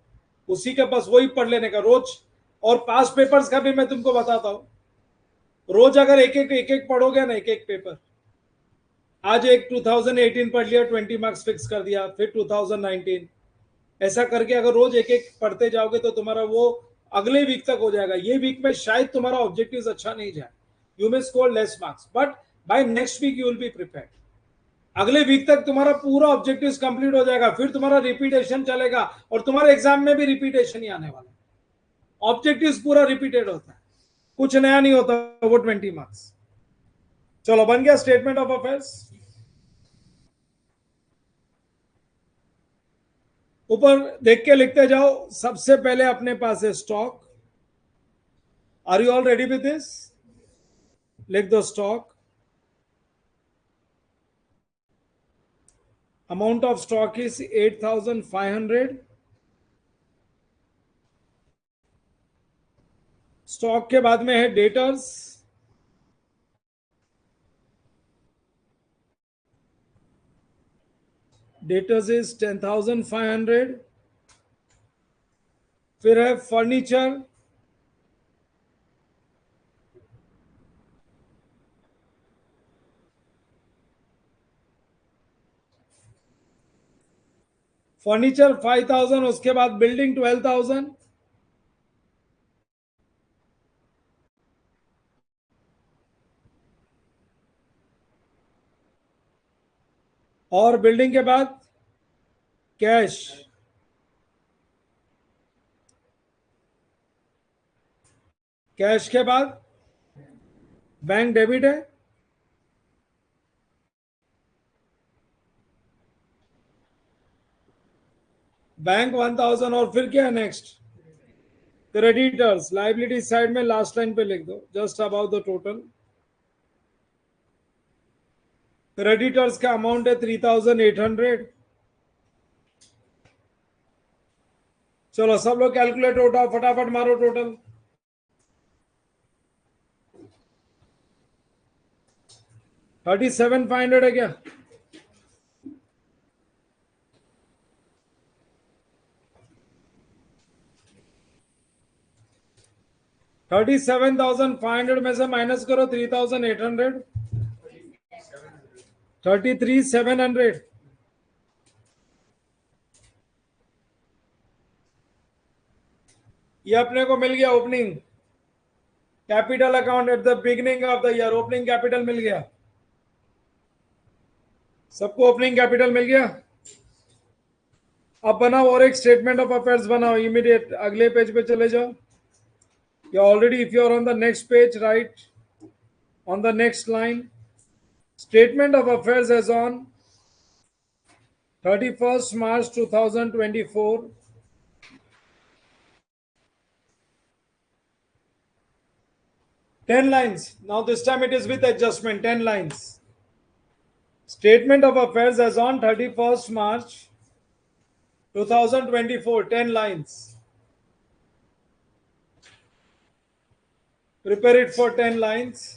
उसी के पास वही पढ़ लेने का रोज। और पास्ट पेपर्स का भी मैं तुमको बताता हूं, रोज अगर एक एक पढ़ोगे ना, एक एक पेपर, आज एक 2018 पढ़ लिया, 20 मार्क्स फिक्स कर दिया, फिर 2019, ऐसा करके अगर रोज एक एक पढ़ते जाओगे तो तुम्हारा वो अगले वीक तक हो जाएगा। ये वीक में शायद तुम्हारा ऑब्जेक्टिव अच्छा नहीं जाए, you may score less marks, but by next week you will be prepared. अगले वीक तक तुम्हारा पूरा ऑब्जेक्टिव कंप्लीट हो जाएगा, फिर तुम्हारा रिपीटेशन चलेगा और तुम्हारे एग्जाम में भी रिपीटेशन ही आने वाला है। ऑब्जेक्टिव पूरा रिपीटेड होता है, कुछ नया नहीं होता वो 20 मार्क्स। चलो बन गया स्टेटमेंट ऑफ अफेयर्स। ऊपर देख के लिखते जाओ। सबसे पहले अपने पास है stock. Are you all ready with this? लिख दो stock. Amount of stock is 8,500। Stock के बाद में है डेटर्स। Debtors is 10,500। फिर है फर्नीचर। फर्नीचर 5,000। उसके बाद बिल्डिंग 12,000। और बिल्डिंग के बाद कैश। कैश के बाद बैंक डेबिट है। बैंक 1,000। और फिर क्या है नेक्स्ट? क्रेडिटर्स। लाइबिलिटी साइड में लास्ट लाइन पे लिख दो just about the total. Creditors का अमाउंट है 3,800। चलो सब लोग कैलकुलेटर उठाओ, फटाफट मारो टोटल। 37,500 है क्या? $37,500 में से माइनस करो 3,800। 33,700। ये अपने को मिल गया opening capital account at the beginning of the year. Opening capital मिल गया सबको। ओपनिंग कैपिटल मिल गया। अब बनाओ और एक स्टेटमेंट ऑफ अफेयर्स बनाओ। इमीडिएट अगले पेज पे चले जाओ। You already, if you are on the next page, right on the next line, statement of affairs as on 31st March 2024. 10 lines. Now this time it is with adjustment. 10 lines. Statement of affairs as on 31st March 2024. 10 lines. Prepare it for 10 lines.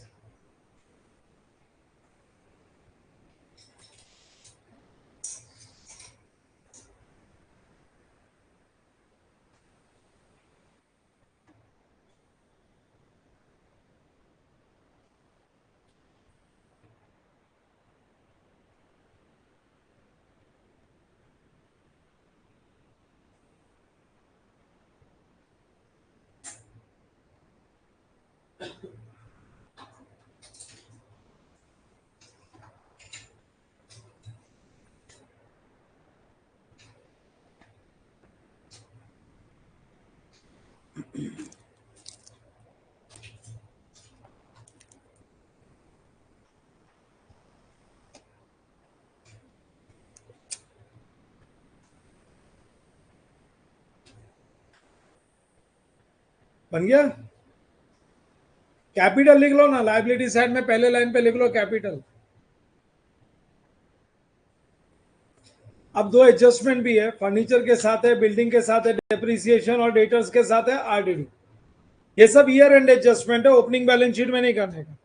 बन गया? कैपिटल लिख लो ना, लाइबिलिटी साइड में पहले लाइन पे लिख लो कैपिटल। अब दो एडजस्टमेंट भी है, फर्नीचर के साथ है, बिल्डिंग के साथ है डेप्रिसिएशन, और डेटर्स के साथ है आरडीडी। ये सब ईयर एंड एडजस्टमेंट है, ओपनिंग बैलेंस शीट में नहीं करने का।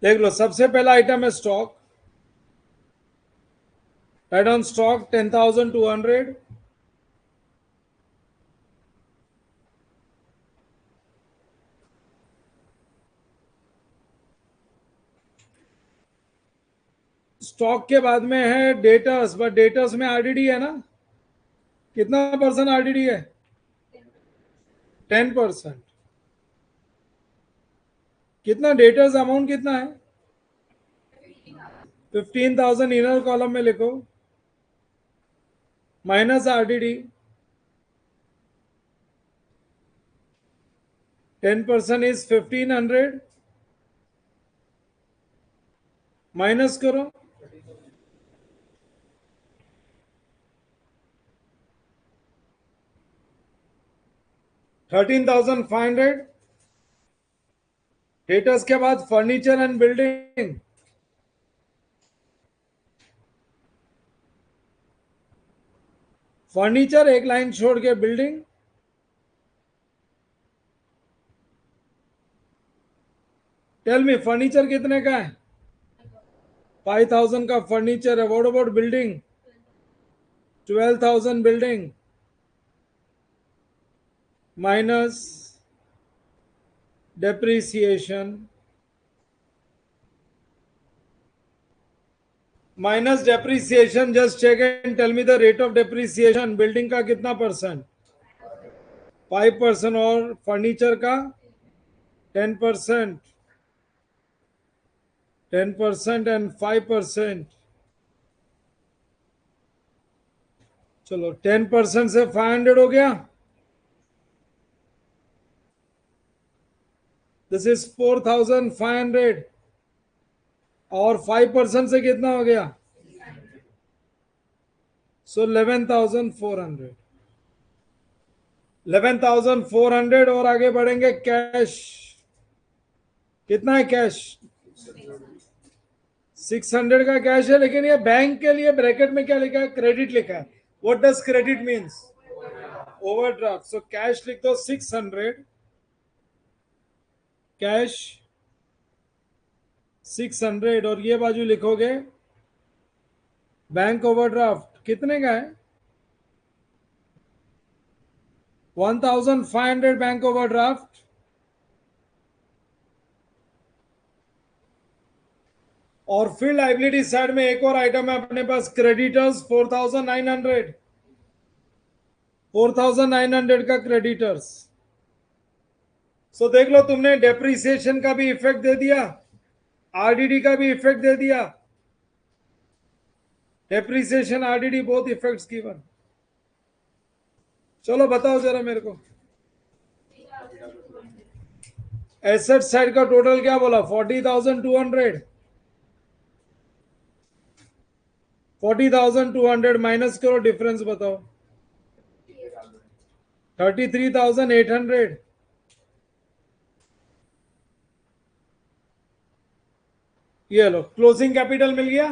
देख लो, सबसे पहला आइटम है stock. Right on stock 10,200। Stock के बाद में है डेटर्स, बट डेटर्स में आरडीडी है ना। कितना परसेंट आरडीडी है? 10%। कितना डेटर्स अमाउंट कितना है? 15,000 इनर कॉलम में लिखो, माइनस आरडीडी। 10% इज 1,500। माइनस करो 13,500। डेटर्स के बाद फर्नीचर एंड बिल्डिंग, फर्नीचर एक लाइन छोड़ के बिल्डिंग, टेल मी फर्नीचर कितने का है? 5,000 का फर्नीचर है। What about building? 12,000 building minus depreciation, minus depreciation. Just check and tell me the rate of depreciation. Building का कितना परसेंट? 5%। और फर्नीचर का 10%। 10% एंड 5%। चलो 10% से 500 हो गया। This is 4,500। और 5% से कितना हो गया? सो 11,400। 11,400। और आगे बढ़ेंगे। कैश कितना है? कैश 600 का कैश है, लेकिन ये बैंक के लिए ब्रैकेट में क्या लिखा है? क्रेडिट लिखा है। What does credit means? Overdraft. So cash लिख दो 600, कैश 600। और ये बाजू लिखोगे बैंक ओवरड्राफ्ट कितने का है? 1,500 बैंक ओवरड्राफ्ट। और फिर लाइबिलिटी साइड में एक और आइटम है अपने पास, क्रेडिटर्स 4,900। 4,900 का क्रेडिटर्स। सो देख लो, तुमने डेप्रिसिएशन का भी इफेक्ट दे दिया, आरडीडी का भी इफेक्ट दे दिया। Depreciation RDD both effects given. चलो बताओ जरा मेरे को, एसेट साइड का टोटल क्या बोला? 40,200। 40,200 माइनस करो, डिफरेंस बताओ। 33,800। ये लो, क्लोजिंग कैपिटल मिल गया।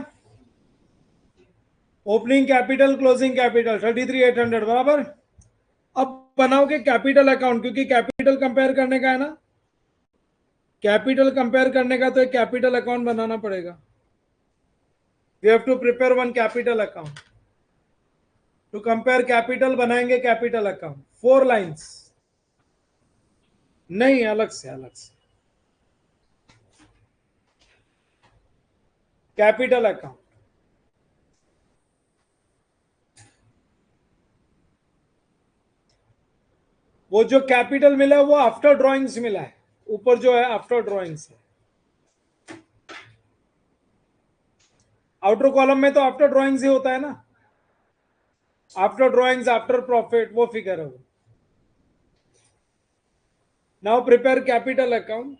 ओपनिंग कैपिटल, क्लोजिंग कैपिटल 33,800 बराबर। अब बनाओगे कैपिटल अकाउंट, क्योंकि कैपिटल कंपेयर करने का है ना। कैपिटल कंपेयर करने का तो एक कैपिटल अकाउंट बनाना पड़ेगा। We have to prepare one capital account to compare capital. बनाएंगे कैपिटल अकाउंट 4 लाइंस, नहीं अलग से, अलग से कैपिटल अकाउंट। वो जो कैपिटल मिला है वो आफ्टर ड्राइंग्स मिला है, ऊपर जो है आफ्टर ड्राइंग्स है। आउटर कॉलम में तो आफ्टर ड्राइंग्स ही होता है ना, आफ्टर ड्राइंग्स आफ्टर प्रॉफिट, वो फिगर है वो। Now prepare capital account.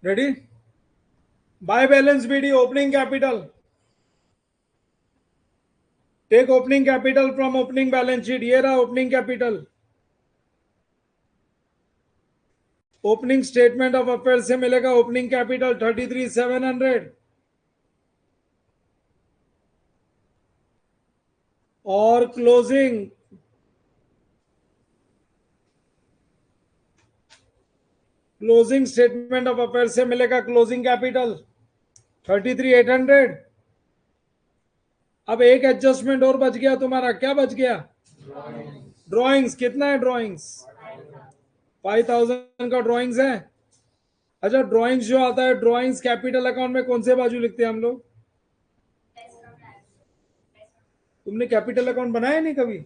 Ready? By balance BD, opening capital. Take opening capital from opening balance sheet. ये रहा opening capital. Opening statement of affair से मिलेगा ओपनिंग कैपिटल 33,700। और क्लोजिंग स्टेटमेंट ऑफ अफेयर से मिलेगा क्लोजिंग कैपिटल 33,800। अब एक एडजस्टमेंट और बच गया तुम्हारा। क्या बच गया? ड्राइंग्स। कितना है ड्राइंग्स? 5,000 का ड्राइंग्स है। अच्छा, ड्राइंग्स जो आता है, ड्राइंग्स कैपिटल अकाउंट में कौन से बाजू लिखते हैं हम लोग? तुमने कैपिटल अकाउंट बनाया नहीं कभी?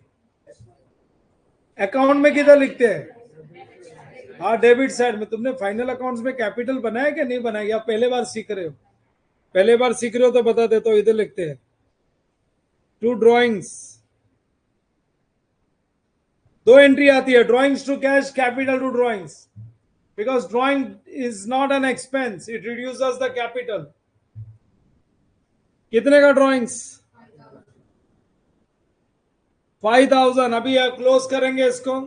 अकाउंट में किधर लिखते हैं? हाँ, डेबिट साइड में। तुमने फाइनल अकाउंट्स में कैपिटल बनाया कि नहीं बनाया? या पहले बार सीख रहे हो? पहले बार सीख रहे हो तो बता देता हूँ, इधर लिखते हैं टू ड्रॉइंग्स, दो एंट्री आती है, drawings to cash, capital to drawings, because drawing is not an expense, it reduces the capital. कितने का ड्रॉइंग्स? 5000। अभी क्लोज करेंगे इसको।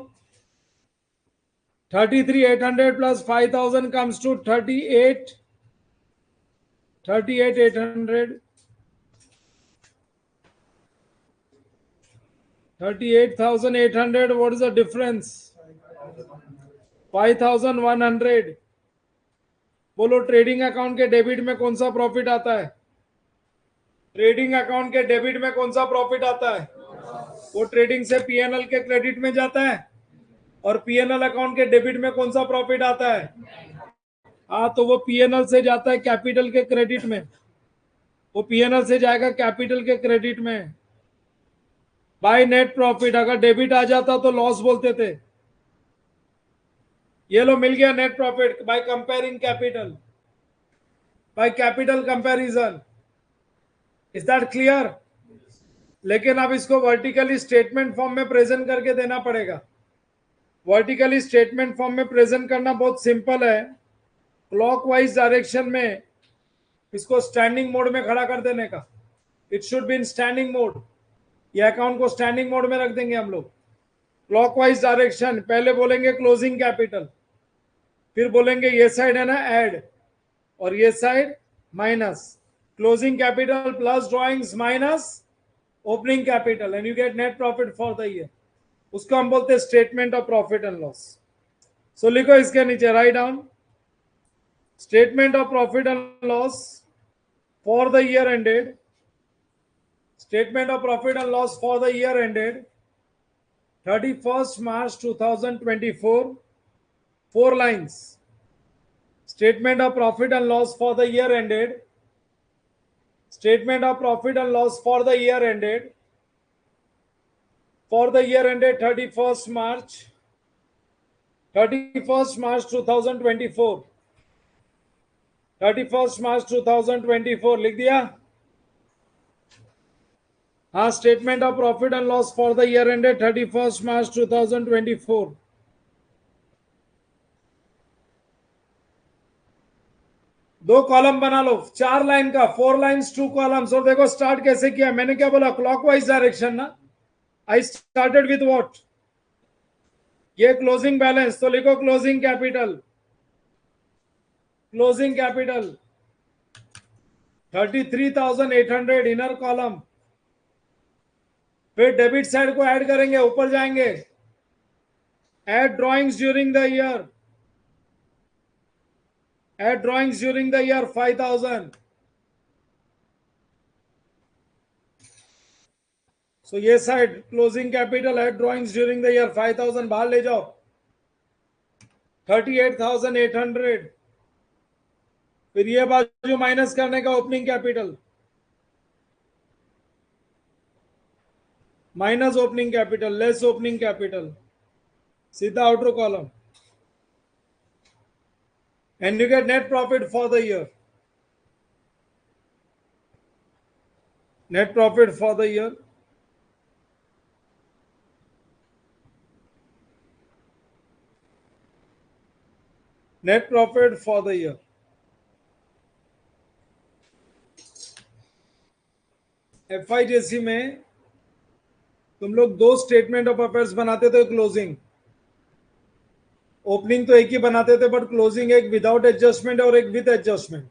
33,800 plus 5000 comes to 38,800। 38,800, what is the difference? 5,100। बोलो ट्रेडिंग अकाउंट के डेबिट में कौन सा प्रॉफिट आता है? ट्रेडिंग अकाउंट के डेबिट में कौन सा प्रॉफिट आता है? वो ट्रेडिंग से पीएनएल के क्रेडिट में जाता है। और पीएनएल अकाउंट के डेबिट में कौन सा प्रॉफिट आता है? हाँ, तो वो पीएनएल से जाता है कैपिटल के क्रेडिट में, वो पीएनएल से जाएगा कैपिटल के क्रेडिट में। बाय नेट प्रॉफिट, अगर डेबिट आ जाता तो लॉस बोलते थे। ये लो, मिल गया net profit by comparing capital, by capital comparison. Is that clear? लेकिन अब इसको वर्टिकली स्टेटमेंट फॉर्म में प्रेजेंट करके देना पड़ेगा। वर्टिकली स्टेटमेंट फॉर्म में प्रेजेंट करना बहुत सिंपल है। क्लॉकवाइज डायरेक्शन में इसको स्टैंडिंग मोड में खड़ा कर देने का। It should be in standing mode. ये अकाउंट को स्टैंडिंग मोड में रख देंगे हम लोग। क्लॉकवाइज डायरेक्शन, पहले बोलेंगे क्लोजिंग कैपिटल, फिर बोलेंगे ये साइड है ना ऐड, और ये side minus. Closing capital plus drawings minus opening capital, and you get net profit for the year. उसको हम बोलते हैं statement of profit and loss. So लिखो इसके नीचे, write down statement of profit and loss for the year ended. Statement of profit and loss for the year ended 31st March 2024. 4 lines. Statement of profit and loss for the year ended. Statement of profit and loss for the year ended. For the year ended 31st March 2024. 31st March 2024 लिख दिया? हाँ, statement of profit and loss for the year ended 31st March 2024। दो कॉलम बना लो, 4 लाइन का, 4 लाइन्स 2 कॉलम्स। और देखो स्टार्ट कैसे किया मैंने, क्या बोला? क्लॉकवाइज डायरेक्शन ना। I started with what? ये क्लोजिंग बैलेंस, तो लिखो closing capital. Closing capital 33,800 inner column. फिर डेबिट साइड को ऐड करेंगे, ऊपर जाएंगे, add drawings during the year, add drawings during the year 5,000। सो ये side closing capital, add drawings during the year 5,000 बाहर ले जाओ, 38,800। फिर ये बाजू माइनस करने का, opening capital minus opening capital less opening capital, सीधा outer column, and you get net profit for the year. Net profit for the year net profit for the year. FIGC में तुम लोग 2 स्टेटमेंट ऑफ अफेयर्स बनाते थे, क्लोजिंग। ओपनिंग तो एक ही बनाते थे, बट क्लोजिंग एक विदाउट एडजस्टमेंट और एक विद एडजस्टमेंट,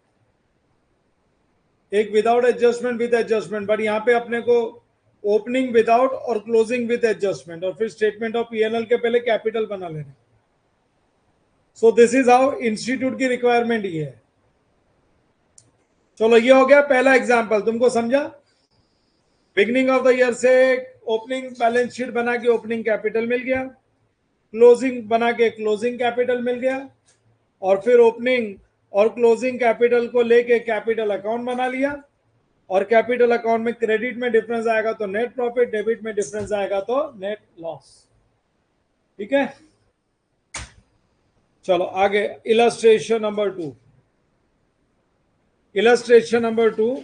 एक without adjustment with adjustment. But यहाँ पे अपने को ओपनिंग विदाउट और क्लोजिंग विद एडजस्टमेंट, और फिर स्टेटमेंट ऑफ पीएनएल के पहले कैपिटल बना लेना। So this is how institute की रिक्वायरमेंट ये है। चलो, ये हो गया पहला एग्जाम्पल, तुमको समझा? बिगनिंग ऑफ द ईयर से ओपनिंग बैलेंस शीट बना के ओपनिंग कैपिटल मिल गया, क्लोजिंग बना के क्लोजिंग कैपिटल मिल गया, और फिर ओपनिंग और क्लोजिंग कैपिटल को लेके कैपिटल अकाउंट बना लिया, और कैपिटल अकाउंट में क्रेडिट में डिफरेंस आएगा तो नेट प्रॉफिट, डेबिट में डिफरेंस आएगा तो नेट लॉस। ठीक है, चलो आगे। Illustration number 2। Illustration number 2,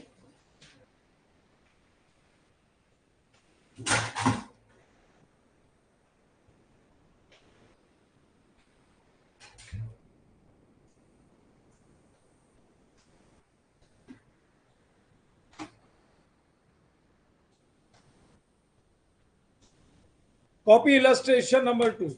Copy illustration number 2.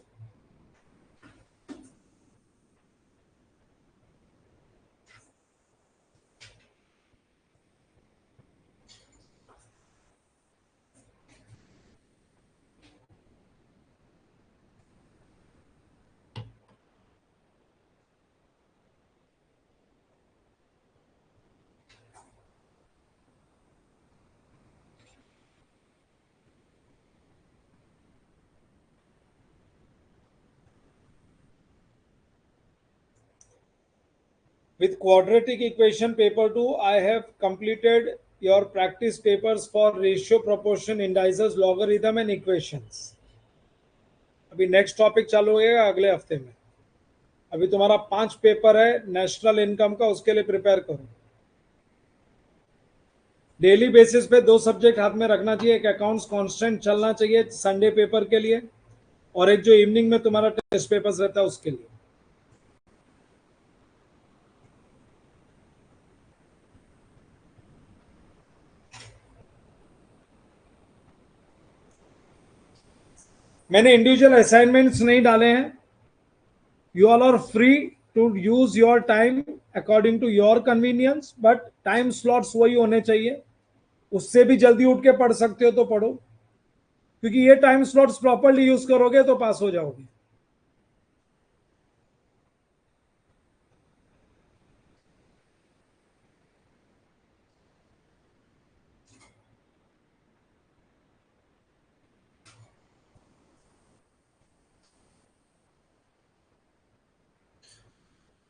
With quadratic equation paper 2, I have completed your practice papers for ratio, proportion, indices, logarithm and equations. अभी नेक्स्ट टॉपिक चालू होगा अगले हफ्ते में. अभी तुम्हारा 5 पेपर है नेशनल इनकम का, उसके लिए प्रिपेयर करो. डेली बेसिस पे 2 सब्जेक्ट हाथ में रखना चाहिए. एक अकाउंट्स कांस्टेंट चलना चाहिए संडे पेपर के लिए, और एक जो इवनिंग में तुम्हारा टेस्ट पेपर्स रहता है उसके लिए. मैंने इंडिविजुअल असाइनमेंट्स नहीं डाले हैं. You all are free to use your time according to your convenience, but time slots वही होने चाहिए. उससे भी जल्दी उठ के पढ़ सकते हो तो पढ़ो, क्योंकि ये टाइम स्लॉट्स प्रॉपरली यूज करोगे तो पास हो जाओगे.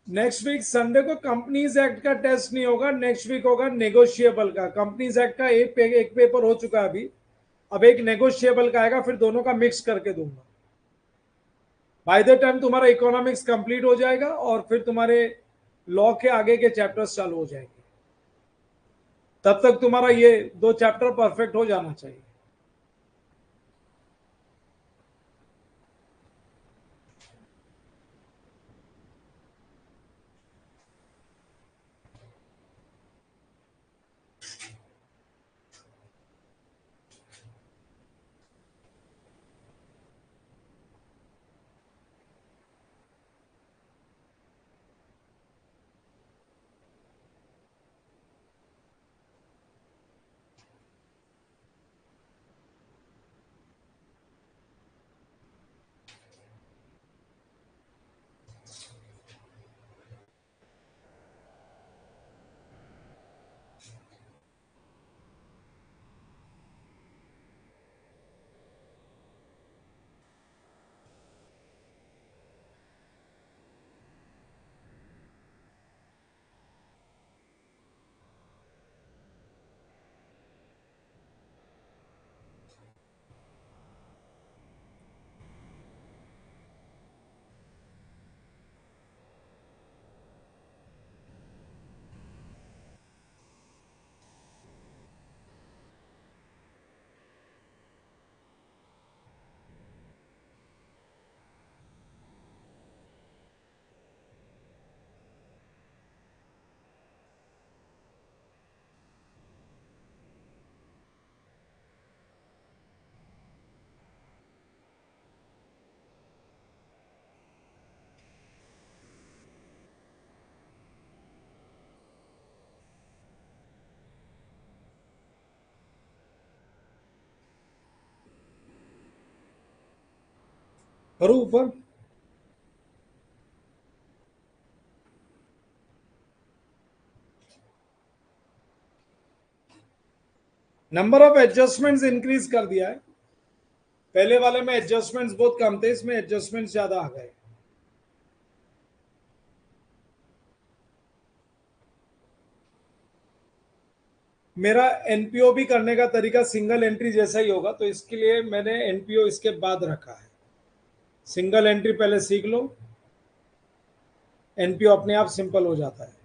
नेक्स्ट वीक संडे को कंपनीज एक्ट का टेस्ट नहीं होगा. नेक्स्ट वीक होगा नेगोशिएबल का. कंपनीज एक्ट का एक पेपर हो चुका है अभी. अब एक नेगोशिएबल का आएगा, फिर दोनों का मिक्स करके दूंगा. बाय द टाइम तुम्हारा इकोनॉमिक्स कंप्लीट हो जाएगा और फिर तुम्हारे लॉ के आगे के चैप्टर्स चालू हो जाएंगे. तब तक तुम्हारा ये 2 चैप्टर परफेक्ट हो जाना चाहिए. करो ऊपर. नंबर ऑफ एडजस्टमेंट्स इंक्रीज कर दिया है. पहले वाले में एडजस्टमेंट्स बहुत कम थे, इसमें एडजस्टमेंट्स ज्यादा आ गए. मेरा एनपीओ भी करने का तरीका सिंगल एंट्री जैसा ही होगा, तो इसके लिए मैंने एनपीओ इसके बाद रखा है. सिंगल एंट्री पहले सीख लो, एनपीओ अपने आप सिंपल हो जाता है.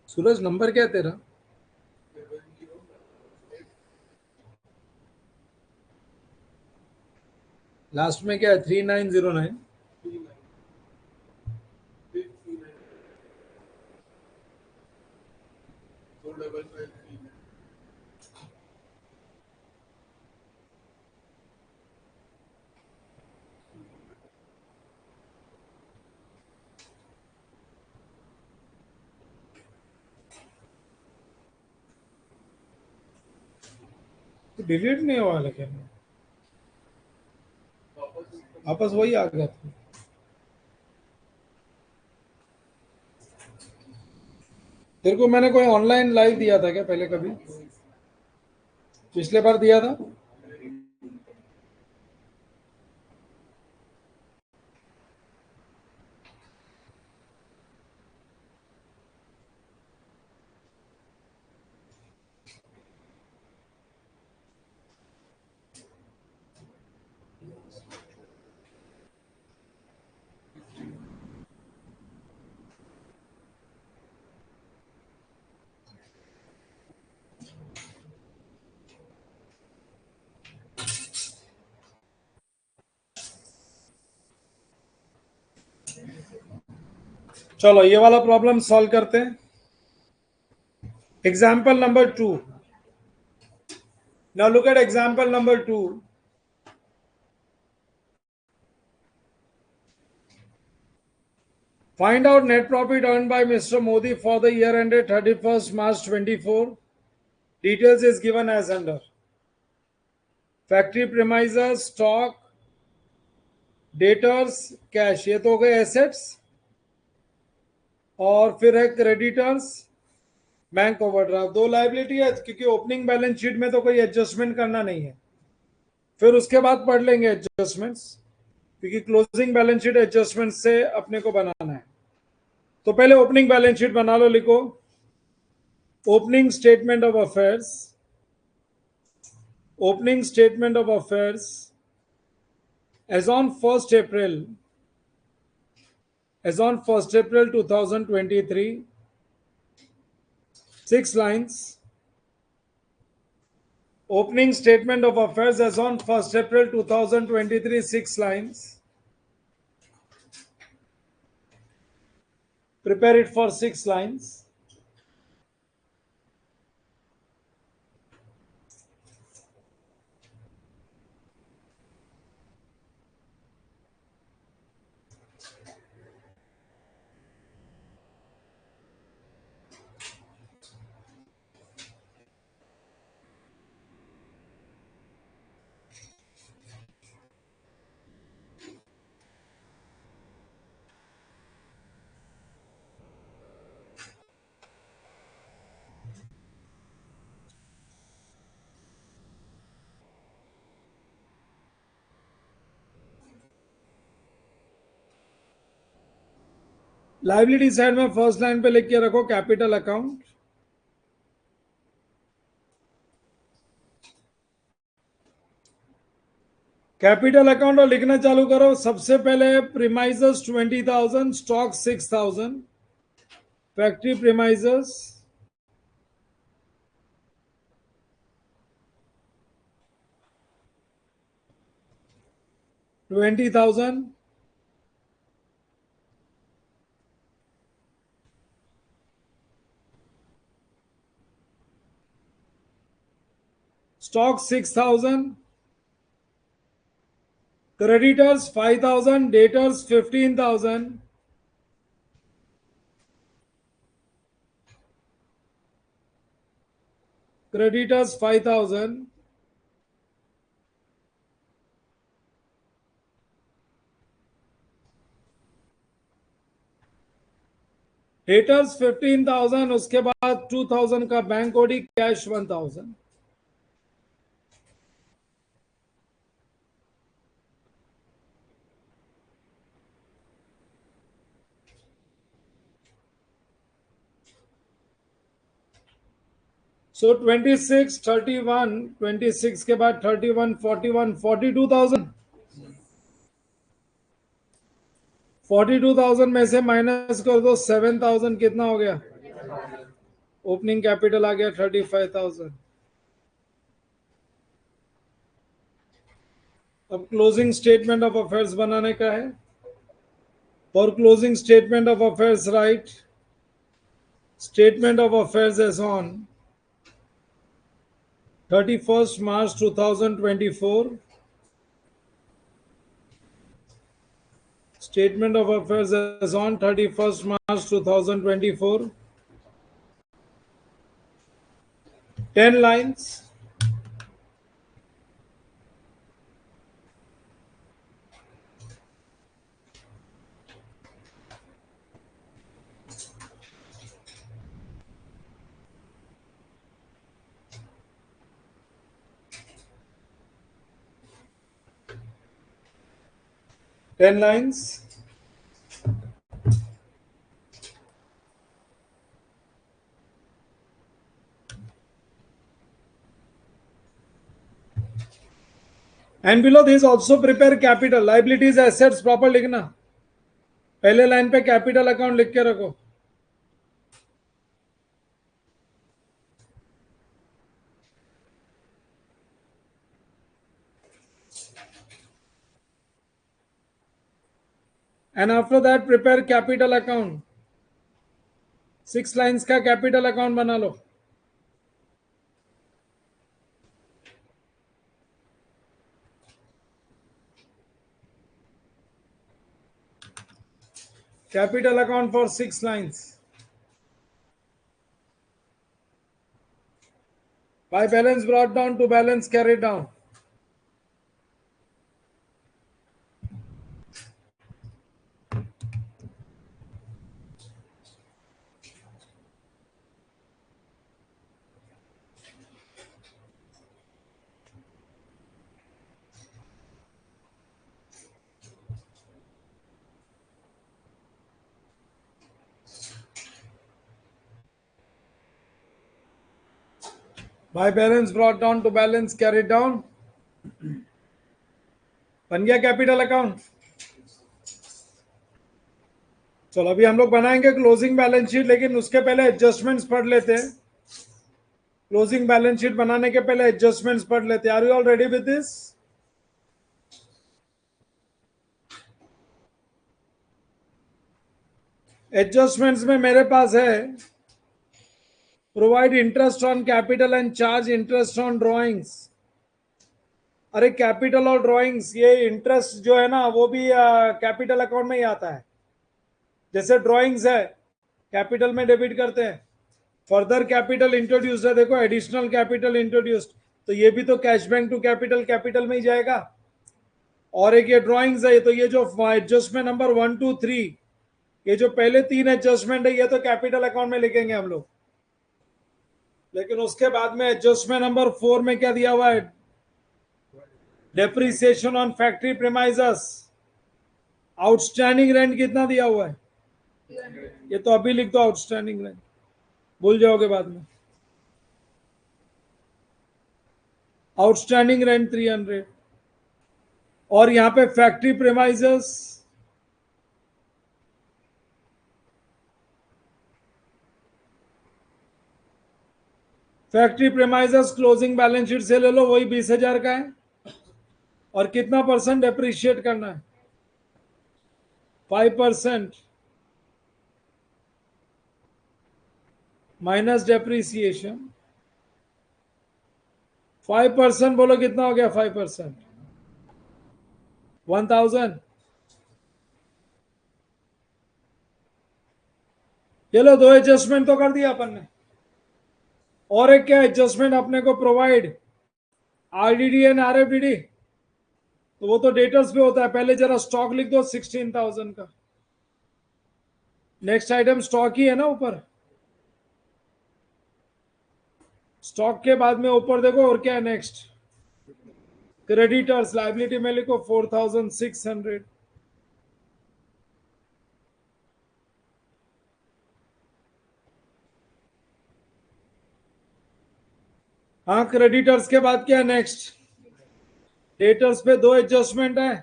सूरज नंबर क्या है तेरा? लास्ट में क्या है? 3909। तो डिलीट नहीं हुआ लेकिन वापस वही आ गया था। तेरे को मैंने कोई ऑनलाइन लाइव दिया था क्या पहले कभी? पिछले बार दिया था? चलो ये वाला प्रॉब्लम सॉल्व करते हैं। Example number 2। Now look at example number 2। Find out net profit earned by Mr. Modi for the year ended 31st March 24. Details is given as under. Factory premises, stock, debtors, cash, ये तो हो गए assets। और फिर है क्रेडिटर्स, बैंक ओवरड्राफ्ट। दो लाइबिलिटी है क्योंकि ओपनिंग बैलेंस शीट में तो कोई एडजस्टमेंट करना नहीं है। फिर उसके बाद पढ़ लेंगे एडजस्टमेंट्स, क्योंकि क्लोजिंग बैलेंस शीट एडजस्टमेंट से अपने को बनाना है। तो पहले ओपनिंग बैलेंस शीट बना लो। लिखो opening statement of affairs. Opening statement of affairs as on 1st April 2023, 6 lines. Opening statement of affairs as on 1st April 2023, 6 lines. Prepare it for 6 lines. Liability side में फर्स्ट लाइन पे लिख के रखो कैपिटल अकाउंट। कैपिटल अकाउंट और लिखना चालू करो। सबसे पहले premises 20,000, stock 6,000, factory premises 20,000, stock 6,000, creditors 5,000, debtors 15,000, creditors 5,000, debtors 15,000, उसके बाद 2,000 का बैंक ओडी, कैश 1,000। सो 26, 31, 26 के बाद 31, 41, 42,000। 42,000 में से माइनस कर दो 7,000, कितना हो गया? ओपनिंग कैपिटल आ गया 35,000। अब क्लोजिंग स्टेटमेंट ऑफ अफेयर्स बनाने का है। For closing statement of affairs right statement of affairs as on 31st March 2024. Statement of affairs as on 31st March 2024. 10 lines. Ten lines. And below this also prepare capital, liabilities, assets proper लिखना। पहले लाइन पे कैपिटल अकाउंट लिख के रखो। And after that prepare capital account. 6 lines का कैपिटल अकाउंट बना लो। Capital account for 6 lines. By balance brought down to balance carried down. By balance brought down to balance carried down. बन गया कैपिटल अकाउंट। चलो अभी हम लोग बनाएंगे क्लोजिंग बैलेंस शीट, लेकिन उसके पहले एडजस्टमेंट्स पढ़ लेते हैं। क्लोजिंग बैलेंस शीट बनाने के पहले एडजस्टमेंट्स पढ़ लेते हैं। Are you all ready with this? Adjustments में मेरे पास है provide interest on capital and charge interest on drawings. अरे कैपिटल और ड्रॉइंग्स, ये इंटरेस्ट जो है ना वो भी कैपिटल अकाउंट में ही आता है। जैसे ड्रॉइंग्स है कैपिटल में डेबिट करते हैं। फर्दर कैपिटल इंट्रोड्यूस्ड है, देखो एडिशनल कैपिटल इंट्रोड्यूस्ड, तो ये भी तो कैश बैंक टू कैपिटल में ही जाएगा। और एक ये ड्रॉइंग्स है, तो ये जो एडजस्टमेंट नंबर 1 2 3, ये जो पहले 3 एडजस्टमेंट है ये तो कैपिटल अकाउंट में लिखेंगे हम लोग। लेकिन उसके बाद में एडजस्टमेंट नंबर 4 में क्या दिया हुआ है? Depreciation on factory premises. Outstanding rent कितना दिया हुआ है? ये तो अभी लिख दो आउटस्टैंडिंग रेंट, भूल जाओगे बाद में। Outstanding rent 300। और यहां पे factory premises closing balance sheet से ले लो, वही 20,000 का है। और कितना परसेंट डेप्रिशिएट करना है? 5% माइनस डेप्रिसिएशन। 5% बोलो कितना हो गया? 5% 1,000। चलो दो एडजस्टमेंट तो कर दिया अपन ने। और एक क्या एडजस्टमेंट अपने को प्रोवाइड आरडीडी एंड आरएफडीडी, तो वो तो डेटर्स पे होता है। पहले जरा स्टॉक लिख दो 16,000 का। नेक्स्ट आइटम स्टॉक ही है ना ऊपर। स्टॉक के बाद में ऊपर देखो और क्या है नेक्स्ट? क्रेडिटर्स लाइबिलिटी में लिखो 4,600। हाँ, क्रेडिटर्स के बाद क्या है नेक्स्ट? डेटर्स पे 2 एडजस्टमेंट है।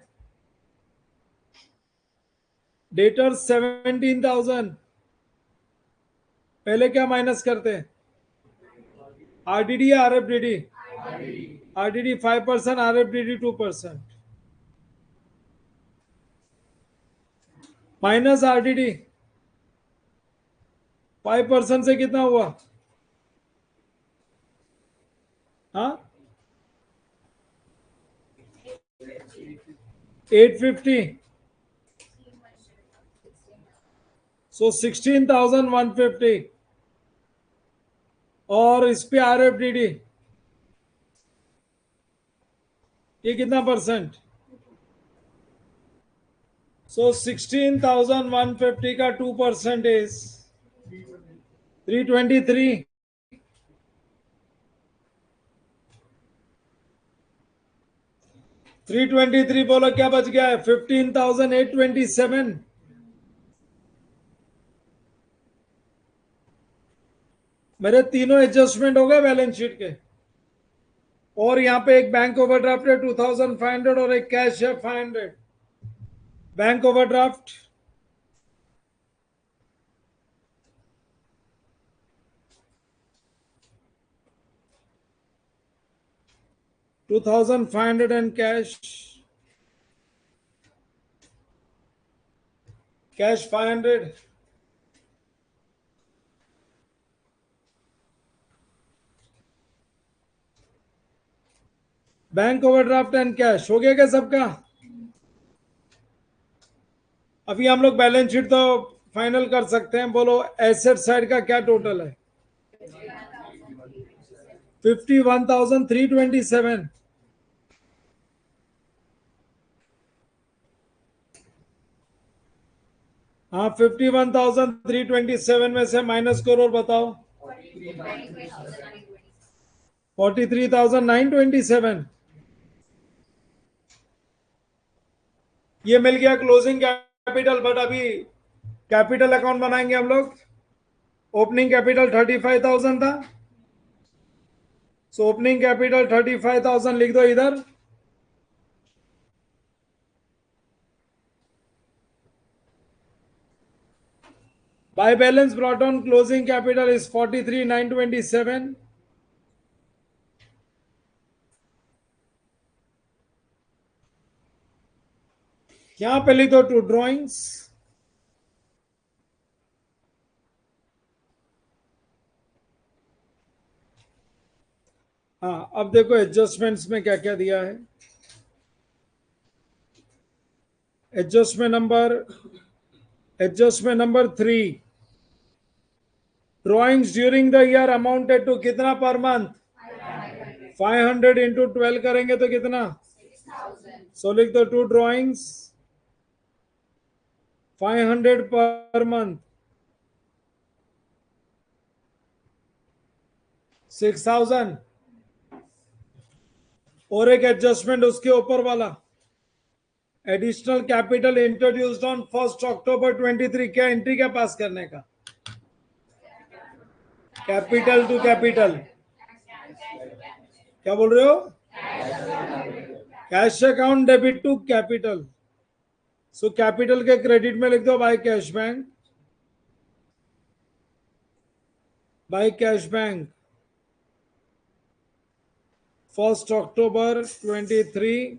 डेटर्स 17,000, पहले क्या माइनस करते हैं? RDD या RFDD? RDD 5%, RFDD 2%. Minus RDD 5% से कितना हुआ? हाँ, 850. सो 16,150. और इस पे RFDD ये कितना परसेंट? सो 16,150 का 2% इज 323. 323 बोलो क्या बच गया है? 15,827. मेरे तीनों एडजस्टमेंट हो गए बैलेंस शीट के। और यहाँ पे एक बैंक ओवरड्राफ्ट है 2,500 और एक कैश है 500. Bank overdraft $2,500 and cash 500. Bank overdraft and cash हो गया क्या सबका? अभी हम लोग बैलेंस शीट तो फाइनल कर सकते हैं। बोलो एसेट साइड का क्या टोटल है? 51,327. हाँ, 51,327 में से माइनस करो और बताओ। 43,927. ये मिल गया क्लोजिंग कैपिटल। बट अभी कैपिटल अकाउंट बनाएंगे हम लोग। ओपनिंग कैपिटल 35,000 था। सो ओपनिंग कैपिटल 35,000 लिख दो इधर। Bye balance brought on closing capital is 43,927. यहां पे लिख दो टू ड्रॉइंग्स। हाँ, अब देखो एडजस्टमेंट्स में क्या क्या दिया है। Adjustment number 3, drawings during the year amounted to कितना पर मंथ? 500 इंटू 12 करेंगे तो कितना? सो लिख दो टू ड्रॉइंग्स 500 पर मंथ 6,000. और एक एडजस्टमेंट उसके ऊपर वाला, additional capital introduced on 1 October 23. क्या एंट्री क्या पास करने का? Capital to capital. क्या बोल रहे हो? Cash account debit to capital. So capital के क्रेडिट में लिख दो by cash bank. By cash bank 1 October 23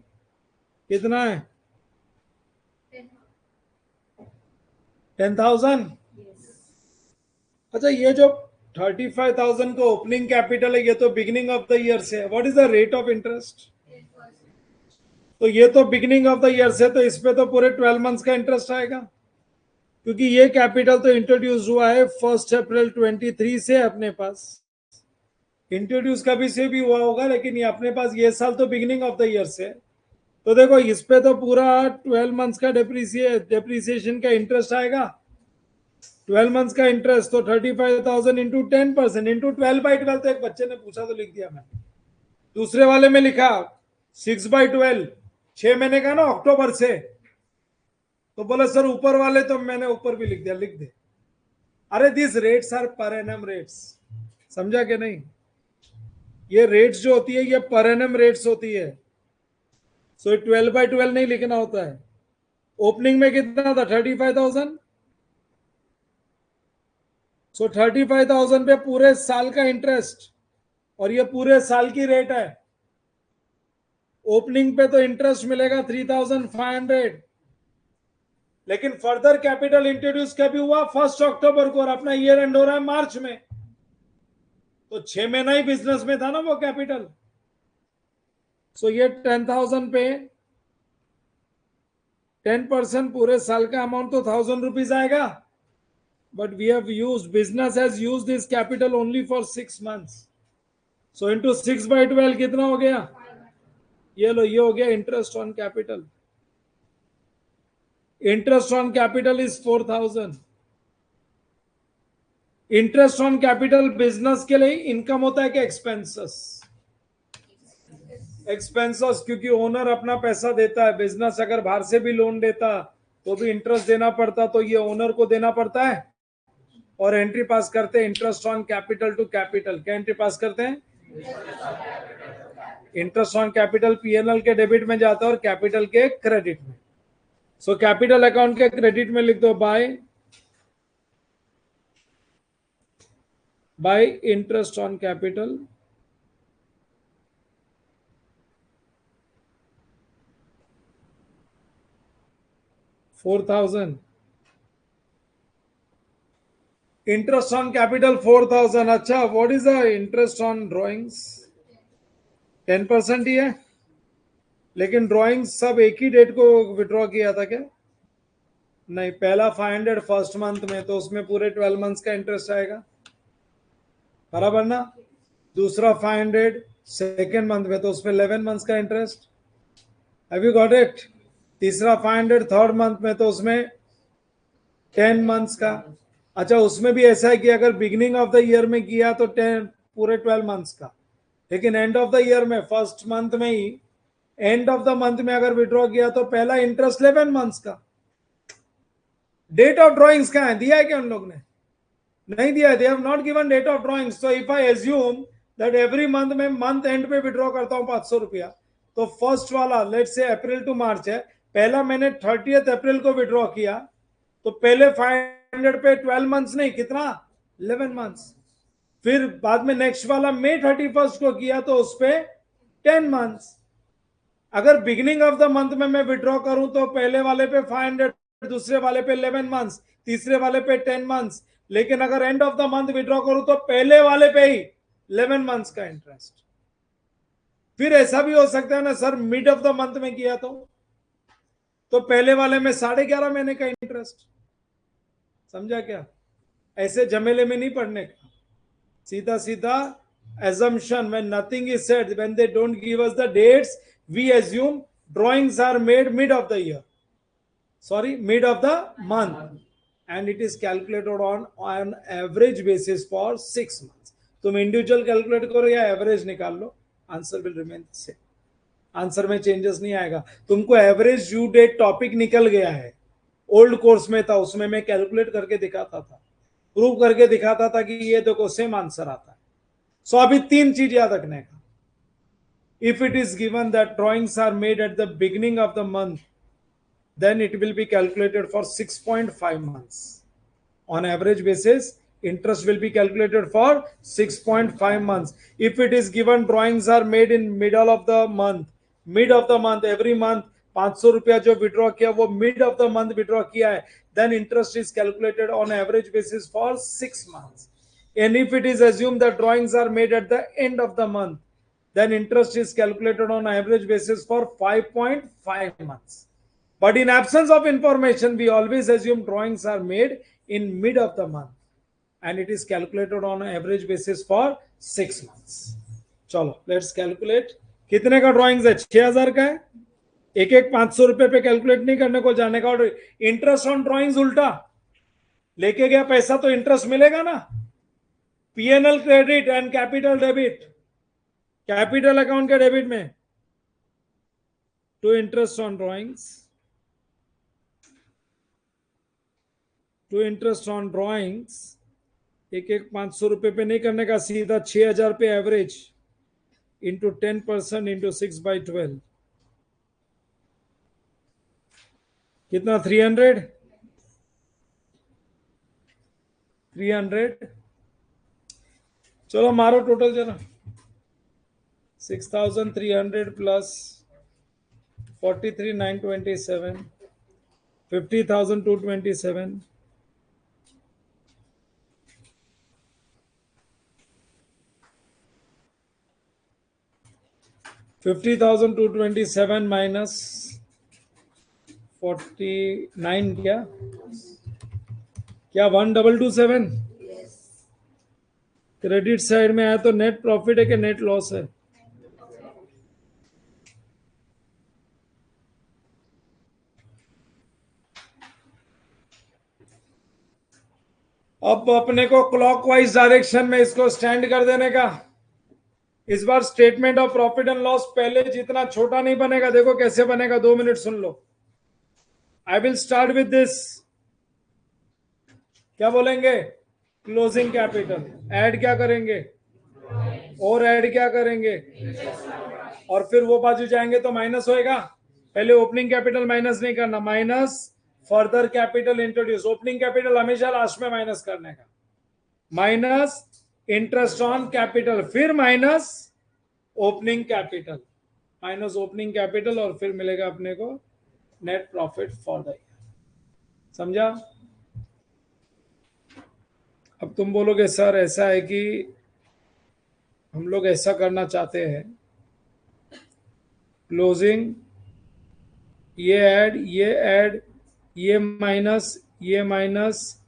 कितना है? 10,000. अच्छा, ये जो 35,000 का ओपनिंग कैपिटल है ये तो बिगिनिंग ऑफ द ईयर से है। What is the rate of interest? तो ये तो बिगिनिंग ऑफ द ईयर से, तो इस पे तो पूरे 12 मंथ्स का इंटरेस्ट आएगा, क्योंकि ये कैपिटल तो इंट्रोड्यूस हुआ है 1 अप्रैल 23 से अपने पास। इंट्रोड्यूस कभी से भी हुआ होगा, लेकिन ये अपने पास ये साल तो बिगिनिंग ऑफ द ईयर से। तो देखो इस पे तो पूरा 12 मंथ्स का डेप्रिसिएशन का इंटरेस्ट आएगा। 12 मंथ्स का इंटरेस्ट तो 35,000 इंटू 10% इंटू 12/12। तो एक बच्चे ने पूछा तो लिख दिया मैंने। दूसरे वाले में लिखा 6/12, 6 महीने का ना, अक्टूबर से। तो बोले सर ऊपर वाले, तो मैंने ऊपर भी लिख दिया। लिख दे। अरे this rates are per annum rates, समझा कि नहीं? ये रेट्स जो होती है ये पर एनम रेट्स होती है। सो 12/12 नहीं लिखना होता है। ओपनिंग में कितना था? 35,000। सो 35,000 पे पूरे साल का इंटरेस्ट और ये पूरे साल की रेट है। ओपनिंग पे तो इंटरेस्ट मिलेगा 3,500, लेकिन फर्दर कैपिटल इंट्रोड्यूस कभी हुआ 1 अक्टूबर को, और अपना ईयर एंड हो रहा है मार्च में, तो 6 महीना ही बिजनेस में था ना वो कैपिटल। सो ये 10,000 पे 10% पूरे साल का अमाउंट तो 1,000 रुपीज आएगा, but we have used, business has used this capital only for 6 months। So into 6/12 कितना हो गया? ये लो, ये हो गया interest on capital. Interest on capital is 4,000। Interest on capital business के लिए इनकम होता है कि एक्सपेंसेस? एक्सपेंसेस, क्योंकि ओनर अपना पैसा देता है। बिजनेस अगर बाहर से भी लोन देता तो भी इंटरेस्ट देना पड़ता, तो ये ओनर को देना पड़ता है। और एंट्री पास करते हैं interest on capital to capital. क्या एंट्री पास करते हैं? इंटरेस्ट ऑन कैपिटल पीएनएल के डेबिट में जाता है और कैपिटल के क्रेडिट में। सो कैपिटल अकाउंट के क्रेडिट में लिख दो by interest on capital, $4,000। Interest on capital 4,000। अच्छा, what is the interest on drawings? 10% ही है, लेकिन ड्रॉइंग सब एक ही डेट को विड्रॉ किया था क्या? नहीं, पहला 500 फर्स्ट मंथ में, तो उसमें पूरे 12 मंथ्स का इंटरेस्ट आएगा, बराबर ना? दूसरा 500 सेकेंड मंथ में, तो उसमें 11 मंथ्स का interest. Have you got it? तीसरा 500 थर्ड मंथ में, तो उसमें 10 मंथ्स का। अच्छा, उसमें भी ऐसा है कि अगर बिगिनिंग ऑफ द ईयर में किया तो 10 पूरे 12 मंथ्स का, लेकिन एंड ऑफ द ईयर में फर्स्ट मंथ में ही, एंड ऑफ द मंथ में अगर विड्रॉ किया तो पहला इंटरेस्ट 11 मंथ्स का। डेट ऑफ ड्रॉइंग्स कहाँ है? दिया है क्या उन लोग ने? नहीं दिया है। They have not given date of drawings. So if I assume that every month में मंथ एंड पे विड्रॉ करता हूं 500 रुपया, तो फर्स्ट वाला लेट से अप्रैल टू मार्च है, पहला मैंने 30 अप्रैल को विड्रॉ किया, तो पहले 500 पे 12 मंथ्स नहीं, कितना? 11 मंथ्स। फिर बाद में नेक्स्ट वाला मई 31 को किया, तो उस पे 10 मंथ्स। अगर बिगिनिंग ऑफ द मंथ में मैं विड्रॉ करूं तो पहले वाले पे 500, दूसरे वाले पे 11 मंथ्स, तीसरे वाले पे 10 मंथ्स। लेकिन अगर and of the month withdraw करूं तो पहले वाले पे ही 11 मंथ्स का इंटरेस्ट। फिर ऐसा भी हो सकता है ना sir, mid of the month में किया तो पहले वाले में 11.5 महीने का इंटरेस्ट। समझा क्या? ऐसे झमेले में नहीं पड़ने का, सीधा सीधा assumption when nothing is said, when they don't give us the dates, we assume drawings are made mid of the year, mid of the month, and it is calculated on average basis for 6 months. तुम इंडिविजुअल कैलकुलेट करो या एवरेज निकाल लो, answer will remain same. Answer में चेंजेस नहीं आएगा। तुमको एवरेज ड्यू डेट टॉपिक निकल गया है, ओल्ड कोर्स में था, उसमें मैं कैलकुलेट करके दिखाता था, प्रूव करके दिखाता था कि ये देखो सेम आंसर आता है। सो अभी 3 चीज याद रखने का। If it is given that drawings are made at the beginning of the month, then it will be calculated for 6.5 months. On average basis, interest will be calculated for 6.5 months. If it is given drawings are made in middle of the month, every month 500 रुपया जो विड्रॉ किया वो mid of the month withdraw किया है, then interest is calculated on average basis for 6 months. And if it is assumed that drawings are made at the end of the month, then interest is calculated on average basis for 5.5 months. But in absence of information, we always assume drawings are made in mid of the month, and it is calculated on an average basis for 6 months. चलो let's calculate. कितने का ड्रॉइंग्स है? 6,000 का है। एक एक 500 रुपए पे कैलकुलेट नहीं करने को जाने का। और इंटरेस्ट ऑन ड्रॉइंग्स उल्टा लेके गया पैसा तो इंटरेस्ट मिलेगा ना। PNL credit and capital debit, capital account के डेबिट में to interest on drawings, to interest on drawings, एक एक 500 रुपए पे नहीं करने का, सीधा 6,000 पे एवरेज इंटू 10% इंटू 6/12, कितना? 300। चलो मारो टोटल जरा। 6,300 plus 43,927, 50,227, 50,227 minus 49 क्या 1227 क्रेडिट साइड में आया तो नेट प्रॉफिट है कि नेट लॉस है? अब अपने को क्लॉकवाइज डायरेक्शन में इसको स्टैंड कर देने का। इस बार statement of profit and loss पहले जितना छोटा नहीं बनेगा, देखो कैसे बनेगा, 2 मिनट सुन लो। I will start with this, क्या बोलेंगे, क्लोजिंग कैपिटल, ऐड क्या करेंगे, और ऐड क्या करेंगे, और फिर वो बाजू जाएंगे तो माइनस होएगा। पहले ओपनिंग कैपिटल माइनस नहीं करना, minus further capital introduce. Opening capital हमेशा लास्ट में माइनस करने का, माइनस इंटरेस्ट ऑन कैपिटल, फिर minus opening capital, minus opening capital, और फिर मिलेगा अपने को net profit for the year. समझा? अब तुम बोलोगे सर ऐसा है कि हम लोग ऐसा करना चाहते हैं, क्लोजिंग, ये ऐड, ये माइनस, ये माइनस,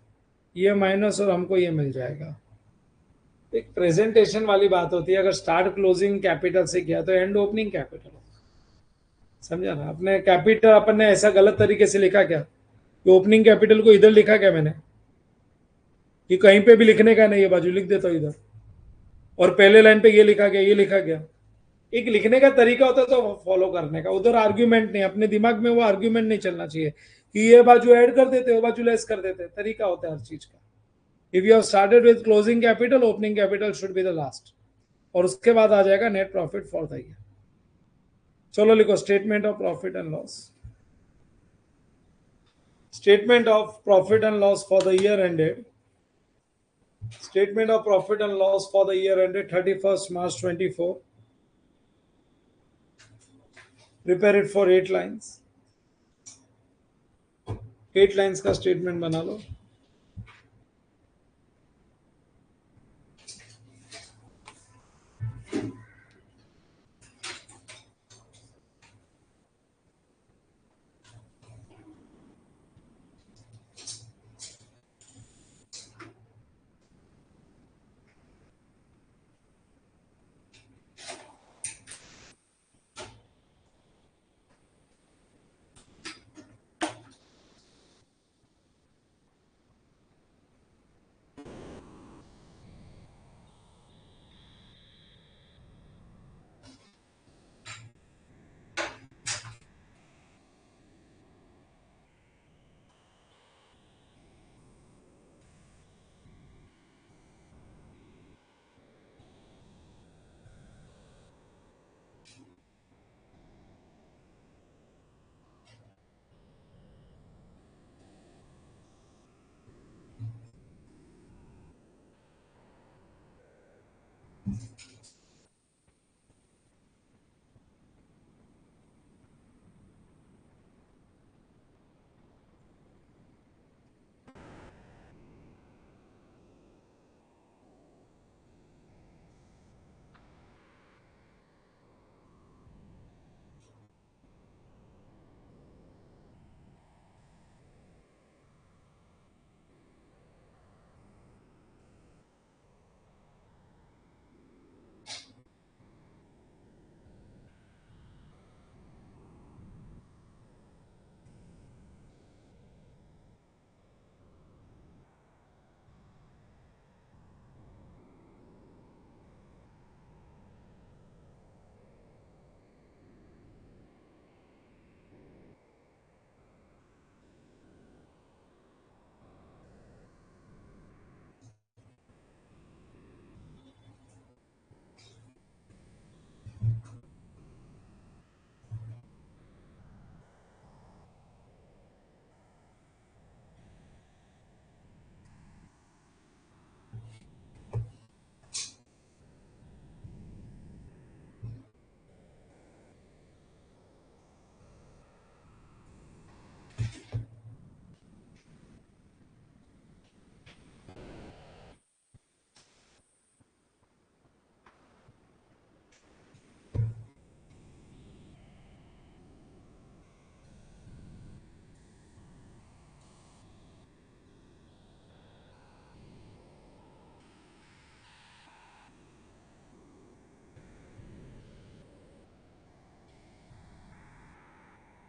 ये माइनस, और हमको ये मिल जाएगा। एक प्रेजेंटेशन वाली बात होती है, अगर स्टार्ट क्लोजिंग कैपिटल से किया तो एंड ओपनिंग कैपिटल। समझा ना? अपने कैपिटल अपन ने ऐसा गलत तरीके से लिखा क्या कि ओपनिंग कैपिटल को इधर लिखा क्या मैंने, कि कहीं पे भी लिखने का नहीं, ये बाजू लिख देता हूं इधर, और पहले लाइन पे ये लिखा गया, ये लिखा गया। एक लिखने का तरीका होता है तो फॉलो करने का, उधर आर्ग्यूमेंट नहीं, अपने दिमाग में वो आर्ग्यूमेंट नहीं चलना चाहिए कि ये बाजू ऐड कर देते, वो बाजू लेस कर देते। तरीका होता है हर चीज का। If you have started with closing capital, opening capital should be the last, और उसके बाद आ जाएगा net profit for the year. चलो लिखो, statement of profit and loss. Statement of profit and loss for the year ended, statement of profit and loss for the year ended 31st March 24. Prepare it for 8 lines. 8 lines का स्टेटमेंट बना लो।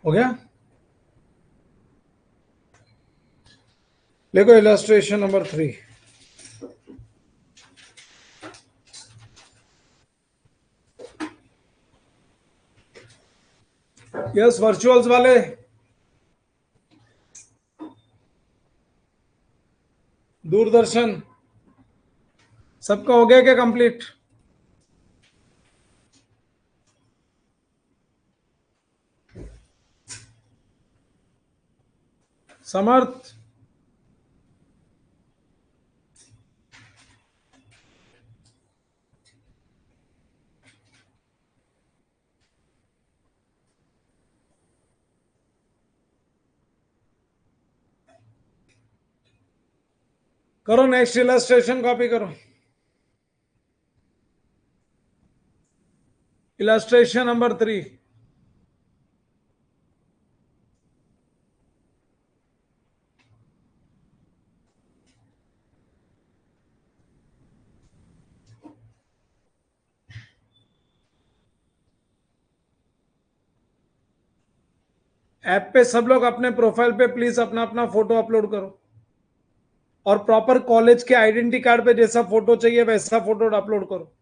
हो गया? देखो इलस्ट्रेशन नंबर 3. यस वर्चुअल्स वाले दूरदर्शन सबका हो गया क्या कंप्लीट? समर्थ करो नेक्स्ट इलस्ट्रेशन कॉपी करो. Illustration number 3. ऐप पे सब लोग अपने प्रोफाइल पे प्लीज अपना अपना फोटो अपलोड करो और प्रॉपर कॉलेज के आइडेंटिटी कार्ड पे जैसा फोटो चाहिए वैसा फोटो अपलोड करो.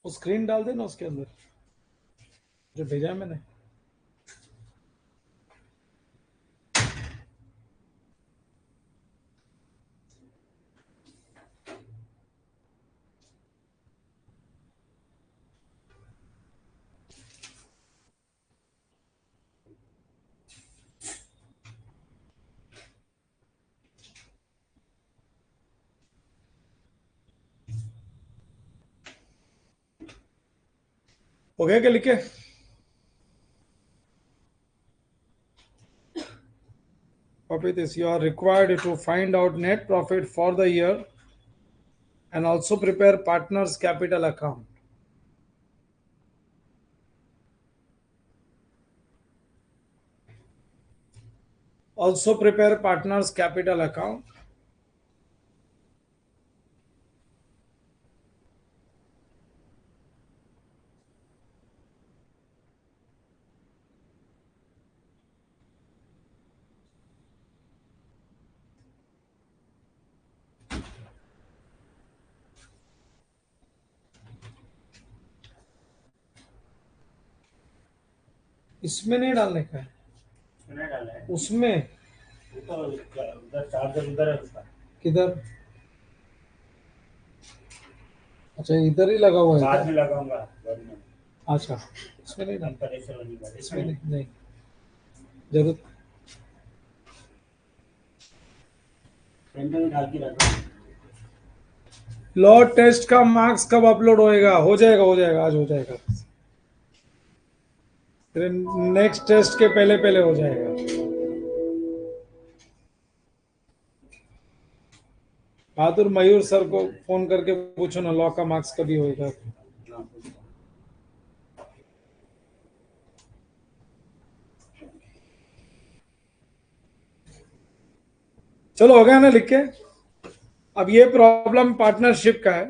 वो स्क्रीन डाल देना उसके अंदर जो भेजा है मैंने. हो गया क्या लिखे? Copy this. You are required to find out net profit for the year and also prepare partner's capital account. Also prepare partner's capital account. इसमें नहीं डालने का है, नहीं डाला है उसमें वो तो उधर चार्जर उधर है उसका किधर? अच्छा इधर ही लगा हुआ है बाद में क्या? लगाऊंगा घर में अच्छा इसमें नहीं डालना, कंप्रेसर वाली बात इसमें इसमें नहीं, नहीं जरूरत। पेन में डाल के रखो लॉ टेस्ट का मार्क्स कब अपलोड होएगा? हो जाएगा, हो जाएगा, आज हो जाएगा, फिर नेक्स्ट टेस्ट के पहले पहले हो जाएगा। बहादुर मयूर सर को फोन करके पूछो ना, लॉ का मार्क्स कभी होएगा। हाँ, चलो हो गया ना लिख के। अब ये प्रॉब्लम पार्टनरशिप का है।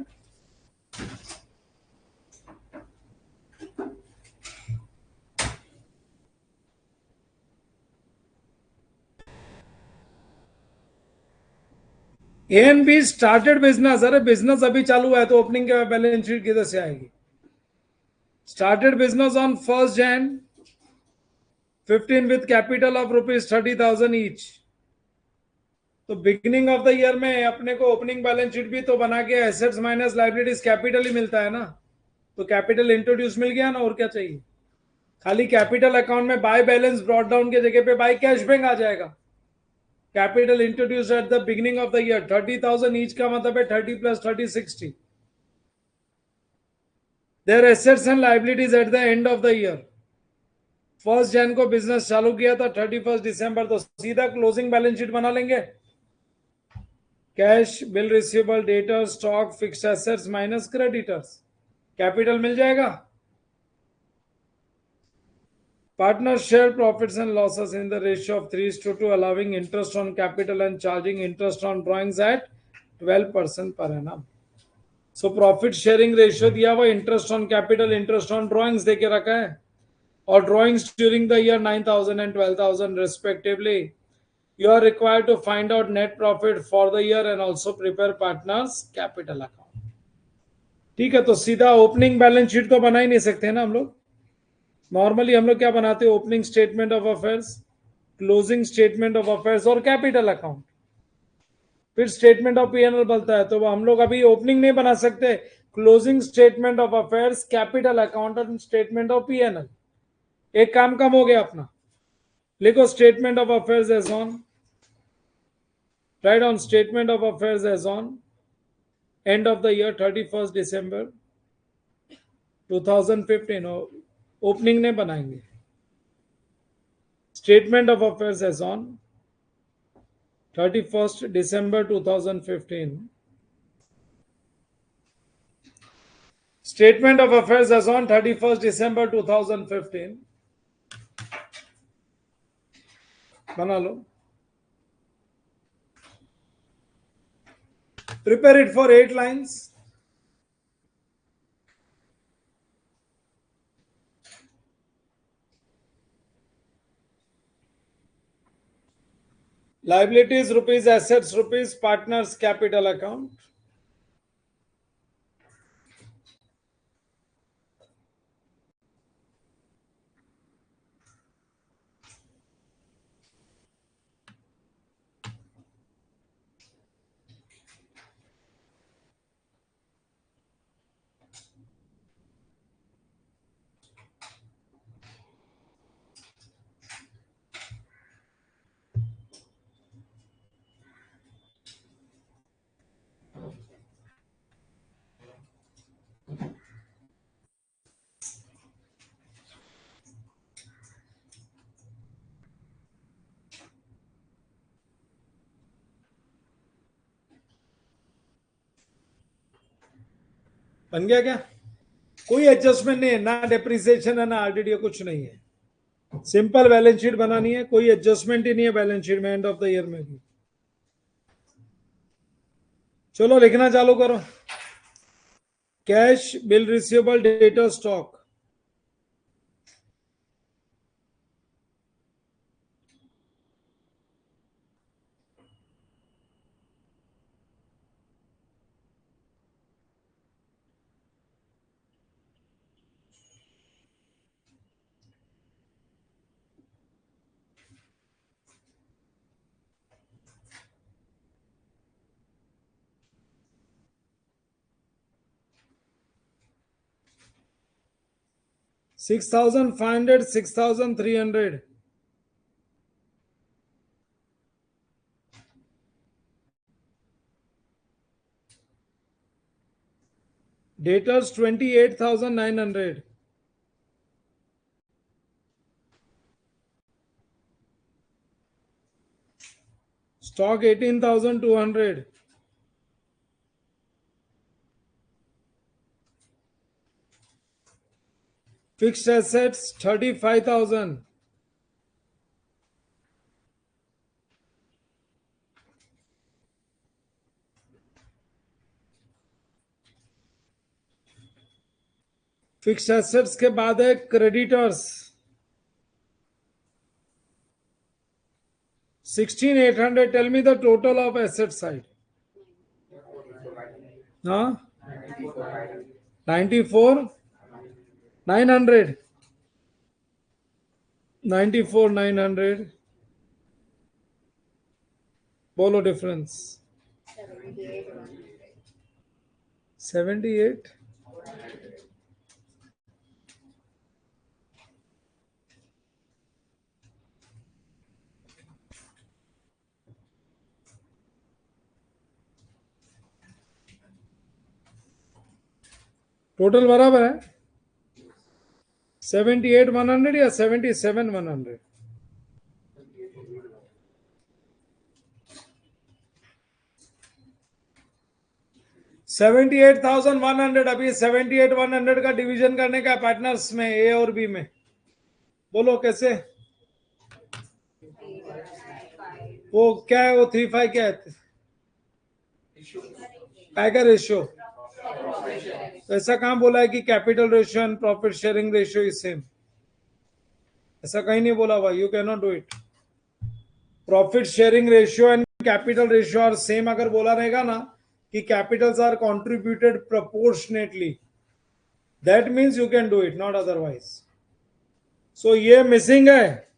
ए एंड बी स्टार्टेड बिजनेस। अरे बिजनेस अभी चालू हुआ है तो ओपनिंग के बैलेंस शीट किधर से आएगी? Started business on 1st Jan 15 with capital of ₹30,000 each. तो बिगिनिंग ऑफ द ईयर में अपने को ओपनिंग बैलेंस शीट भी तो बना के एसेट्स माइनस लाइबिलिटीज कैपिटल ही मिलता है ना, तो कैपिटल इंट्रोड्यूस मिल गया ना, और क्या चाहिए? खाली कैपिटल अकाउंट में बाय बैलेंस ब्रॉट डाउन के जगह पे बाय कैश बैंक आ जाएगा। Capital introduce at the beginning of the year 30,000 each का मतलब है 30 + 30 60। There assets and liabilities at the end of the year. 1st Jan को बिजनेस चालू किया था, 31 दिसंबर, तो सीधा क्लोजिंग बैलेंस शीट बना लेंगे। Cash, bill receivable, debtor, stock, fixed assets minus creditors, capital मिल जाएगा। Partner share profits and losses in the ratio of 3:2, allowing interest on capital and charging interest on drawings at 12% per annum. So profit sharing ratio दिया हुआ, interest on capital, interest on drawings देके रखा है, और drawings during the year 9,000 and 12,000 respectively. You are required to find out net profit for the year and also prepare partners capital account. ठीक है, तो सीधा ओपनिंग बैलेंस शीट तो बना ही नहीं सकते ना हम लोग। नॉर्मली हम लोग क्या बनाते हैं? Opening statement of affairs, closing statement of affairs और कैपिटल अकाउंट, फिर स्टेटमेंट ऑफ पीएनएल बनता है। तो हम लोग अभी ओपनिंग नहीं बना सकते, closing statement of affairs, capital account और स्टेटमेंट ऑफ पीएनएल। एक काम कम हो गया अपना। लिखो statement of affairs as on, right on statement of affairs as on end of the year 31 December 2015। Opening नहीं बनाएंगे। Statement of affairs as on 31st December 2015. Statement of affairs as on 31st December 2015. बना लो। Prepare it for 8 lines. Liabilities rupees, assets rupees, partners capital account. बन गया क्या? कोई एडजस्टमेंट नहीं है, ना डेप्रिसिएशन है, ना आरडीडी, कुछ नहीं है। सिंपल बैलेंस शीट बनानी है, कोई एडजस्टमेंट ही नहीं है बैलेंस शीट में एंड ऑफ द ईयर में भी। चलो लिखना चालू करो। Cash, bill receivable, debtor, stock. 6,500, 6,300. Debtors 28,900. Stock 18,200. Fixed assets 35,000. Fixed assets के बाद है creditors 16,800. Tell me the total of asset side. हाँ 94,900. 94,900. बोलो डिफरेंस. 78. टोटल बराबर है 78,100 या 77,100. $78,100. अभी 78,100 का डिवीजन करने का पार्टनर्स में ए और बी में. बोलो कैसे. वो क्या है, वो 3-5 क्या है, काय का रेशियो. तो ऐसा कहां बोला है कि capital ratio and profit sharing ratio is same. ऐसा कहीं नहीं बोला हुआ. You can not do it. Profit sharing ratio and capital ratio are same अगर बोला रहेगा ना कि capitals are contributed proportionately, that means you can do it, not otherwise. So ये मिसिंग है.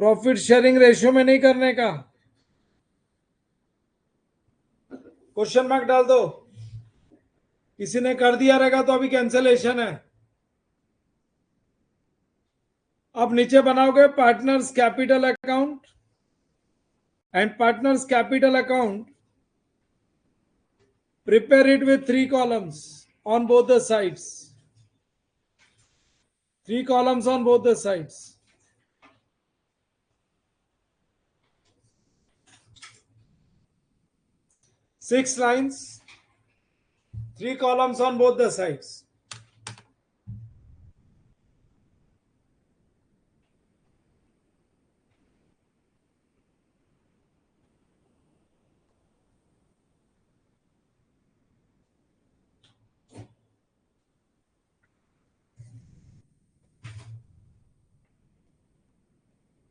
प्रॉफिट शेयरिंग रेशियो में नहीं करने का. क्वेश्चन मार्क डाल दो. किसी ने कर दिया रहेगा तो अभी कैंसलेशन है. अब नीचे बनाओगे partners capital account and partners capital account. Prepare it with 3 columns on both the sides. 3 columns on both the sides. Six lines, 3 columns on both the sides.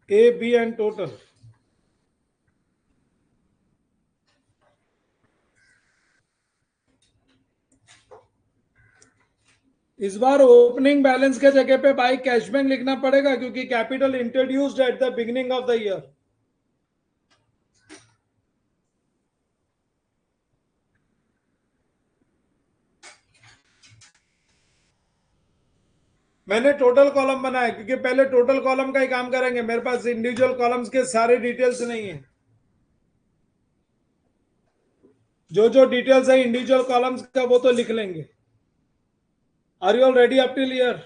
A, B and total. इस बार ओपनिंग बैलेंस के जगह पे बाय कैश बैंक लिखना पड़ेगा क्योंकि capital introduced at the beginning of the year. मैंने टोटल कॉलम बनाया क्योंकि पहले टोटल कॉलम का ही काम करेंगे. मेरे पास इंडिविजुअल कॉलम्स के सारे डिटेल्स नहीं है. जो जो डिटेल्स है इंडिविजुअल कॉलम्स का वो तो लिख लेंगे. Are you all ready up till year.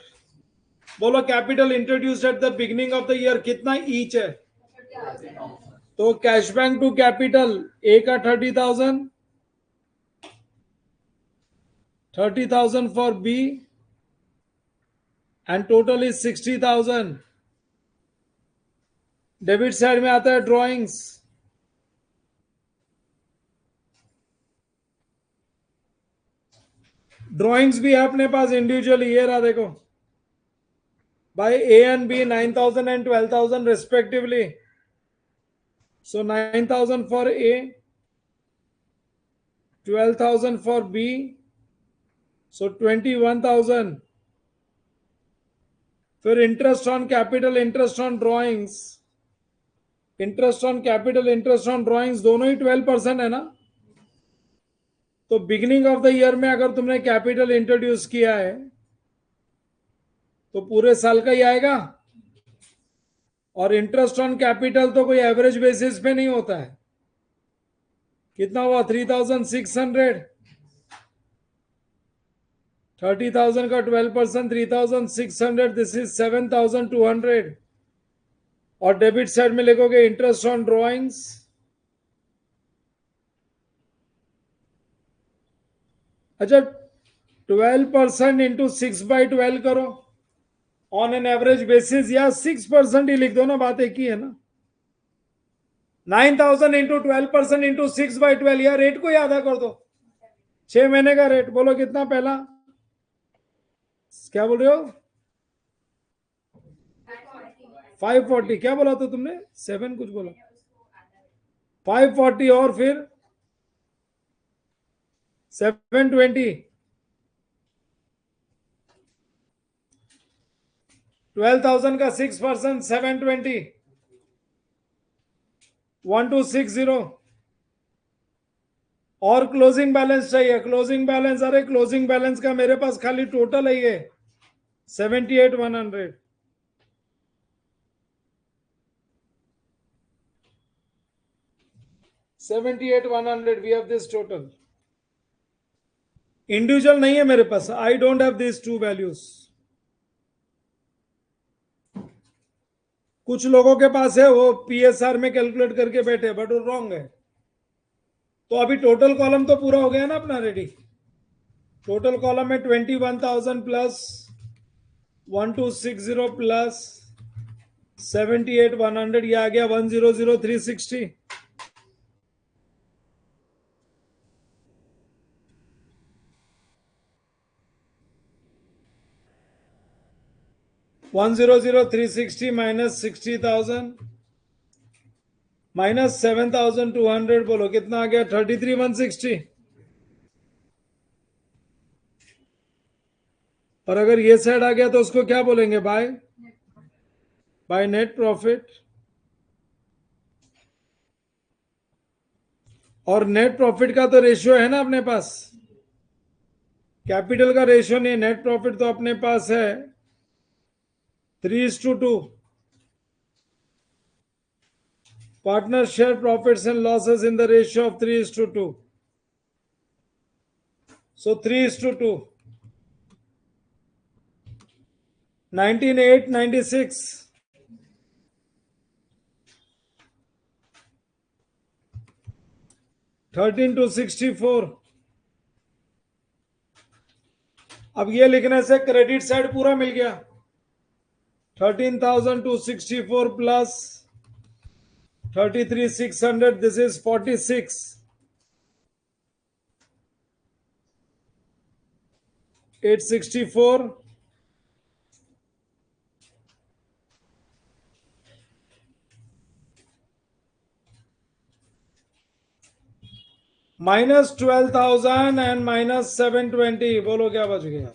बोलो capital introduced at the beginning of the year कितना ईच है. तो cash bank to capital A का 30,000, 30,000 for B and total is 60,000. Debit side में आता है ड्रॉइंग्स. ड्रॉइंग्स भी है अपने पास इंडिविजुअली. ये रहा देखो by A and B 9,000 and 12,000 respectively. So 9,000 for A, 12,000 for B, so 21,000. फिर interest on capital, interest on drawings, interest on capital, interest on drawings दोनों ही 12% है ना. तो बिगिनिंग ऑफ द ईयर में अगर तुमने कैपिटल इंट्रोड्यूस किया है तो पूरे साल का ही आएगा। और इंटरेस्ट ऑन कैपिटल तो कोई एवरेज बेसिस पे नहीं होता है। कितना हुआ? 3600। 30,000 का 12%, 3600, दिस इज 7,200। और डेबिट साइड में लिखोगे इंटरेस्ट ऑन ड्रॉइंग्स। अच्छा, 12% इंटू 6/12 करो ऑन एन एवरेज बेसिस, या 6% ही लिख दो ना, बात एक ही है ना। 9,000 इंटू 12% इंटू 6/12, या रेट को याद कर दो। 6 महीने का रेट बोलो कितना पहला? क्या बोल रहे हो? 540। क्या बोला था तुमने? 7 कुछ बोला। 540 और फिर 720। 12,000 का 6%, 720, 1260। और क्लोजिंग बैलेंस चाहिए। क्लोजिंग बैलेंस, अरे क्लोजिंग बैलेंस का मेरे पास खाली टोटल है ये 78,100। 78,100 we have this total. Individual नहीं है मेरे पास। I don't have this two values. कुछ लोगों के पास है, वो पीएसआर में कैलकुलेट करके बैठे, बट वो रॉन्ग है। तो अभी टोटल कॉलम तो पूरा हो गया ना अपना, रेडी। टोटल कॉलम में 21,000 प्लस 1260 प्लस 78,100, ये आ गया 100,360। 100,360 माइनस 60,000 माइनस 7,200, बोलो कितना आ गया? 33,160। और अगर ये साइड आ गया तो उसको क्या बोलेंगे? Bye net profit. और नेट प्रॉफिट का तो रेशियो है ना अपने पास, कैपिटल का रेशियो नहीं। नेट प्रॉफिट तो अपने पास है 3:2। Partner share profits and losses in the ratio of 3:2। सो 3:2। 19,896। 13,264। अब ये लिखने से क्रेडिट साइड पूरा मिल गया। 13,264 plus 33,600, this is 46। 864 minus 12,000 and minus 720, बोलो क्या बच गया?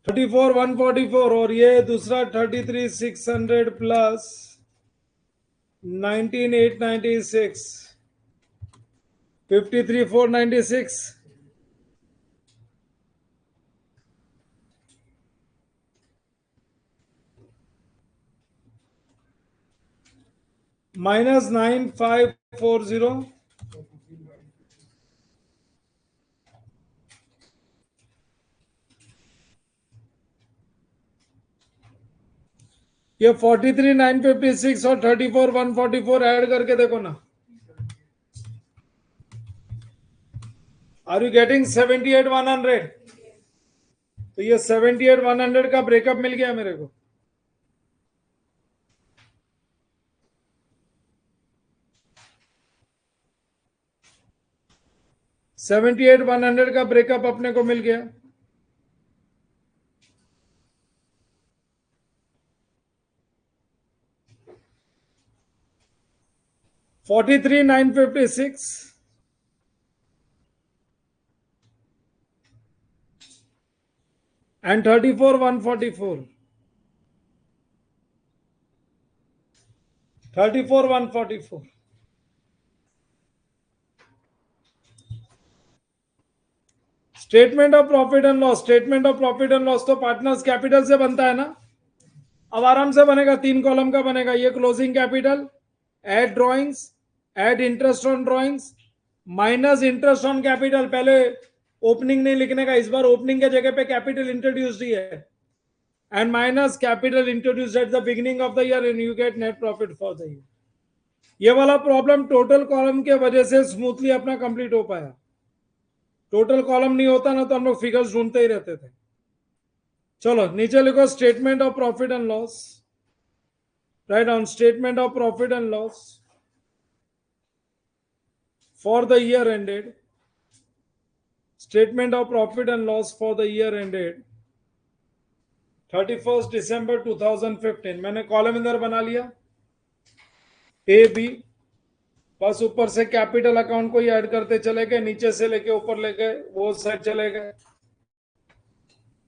34,144। और ये दूसरा 33,600 प्लस 19,896, 53,496। माइनस 9,540। ये 43,956 और 34,144 ऐड करके देखो ना। Are you getting 78,100? तो ये 78,100 का ब्रेकअप मिल गया मेरे को। $78,100 का ब्रेकअप अपने को मिल गया। $43,956 and 34,144। 34,144। Statement of profit and loss, statement of profit and loss तो पार्टनर्स कैपिटल से बनता है ना, अब आराम से बनेगा, 3 कॉलम का बनेगा। ये closing capital, add drawings, add interest on drawings, minus interest on capital. पहले ओपनिंग नहीं लिखने का, इस बार ओपनिंग के जगह पे कैपिटल इंट्रोड्यूस ही है, and minus capital introduce at the beginning of the year and you get net profit for the year. ये वाला प्रॉब्लम टोटल कॉलम के वजह से स्मूथली अपना कंप्लीट हो पाया। टोटल कॉलम नहीं होता ना तो हम लोग फिगर्स ढूंढते ही रहते थे। चलो नीचे लिखो statement of profit and loss, right down statement of profit and loss for the year ended, statement of profit and loss for the year ended 31 December 2015। मैंने कॉलम इधर बना लिया ए बी, बस ऊपर से कैपिटल अकाउंट को ही ऐड करते चले गए, नीचे से लेके ऊपर लेके वो साइड चले गए,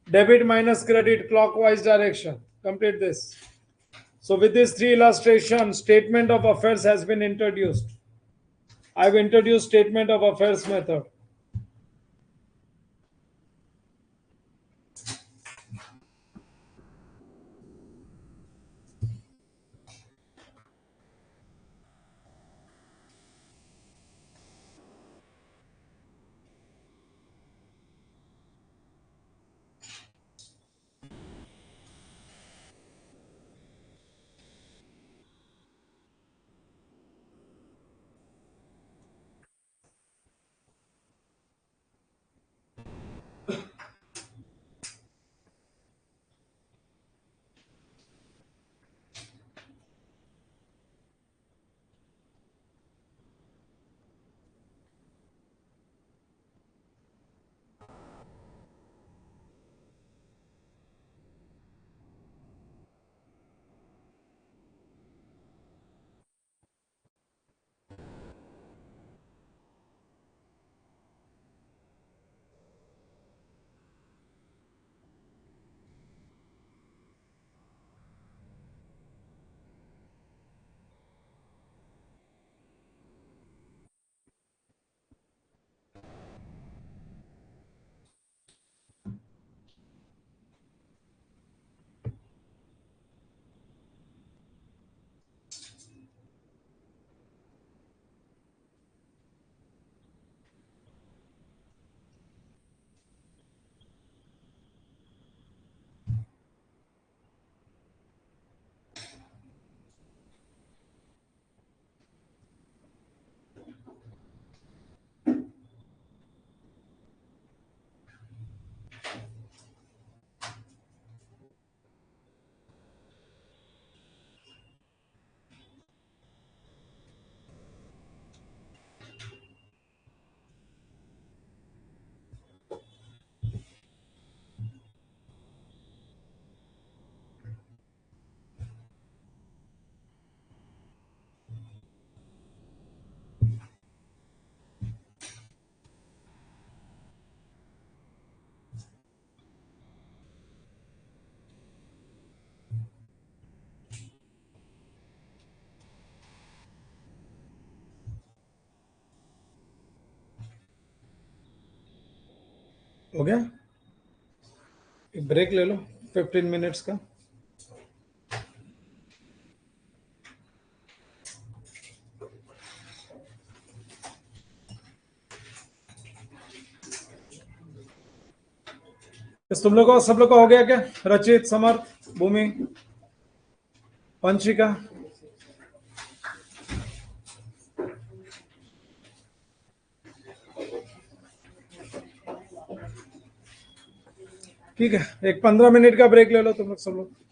debit minus credit clockwise direction. Complete this. So with these 3 illustrations, statement of affairs has been introduced. I've introduced statement of affairs method. हो गया, एक ब्रेक ले लो 15 मिनट्स का। तुम लोग को सब लोग का हो गया क्या? रचित, समर्थ, भूमि, पंचिका, ठीक है, एक 15 मिनट का ब्रेक ले लो तुम लोग सब लोग।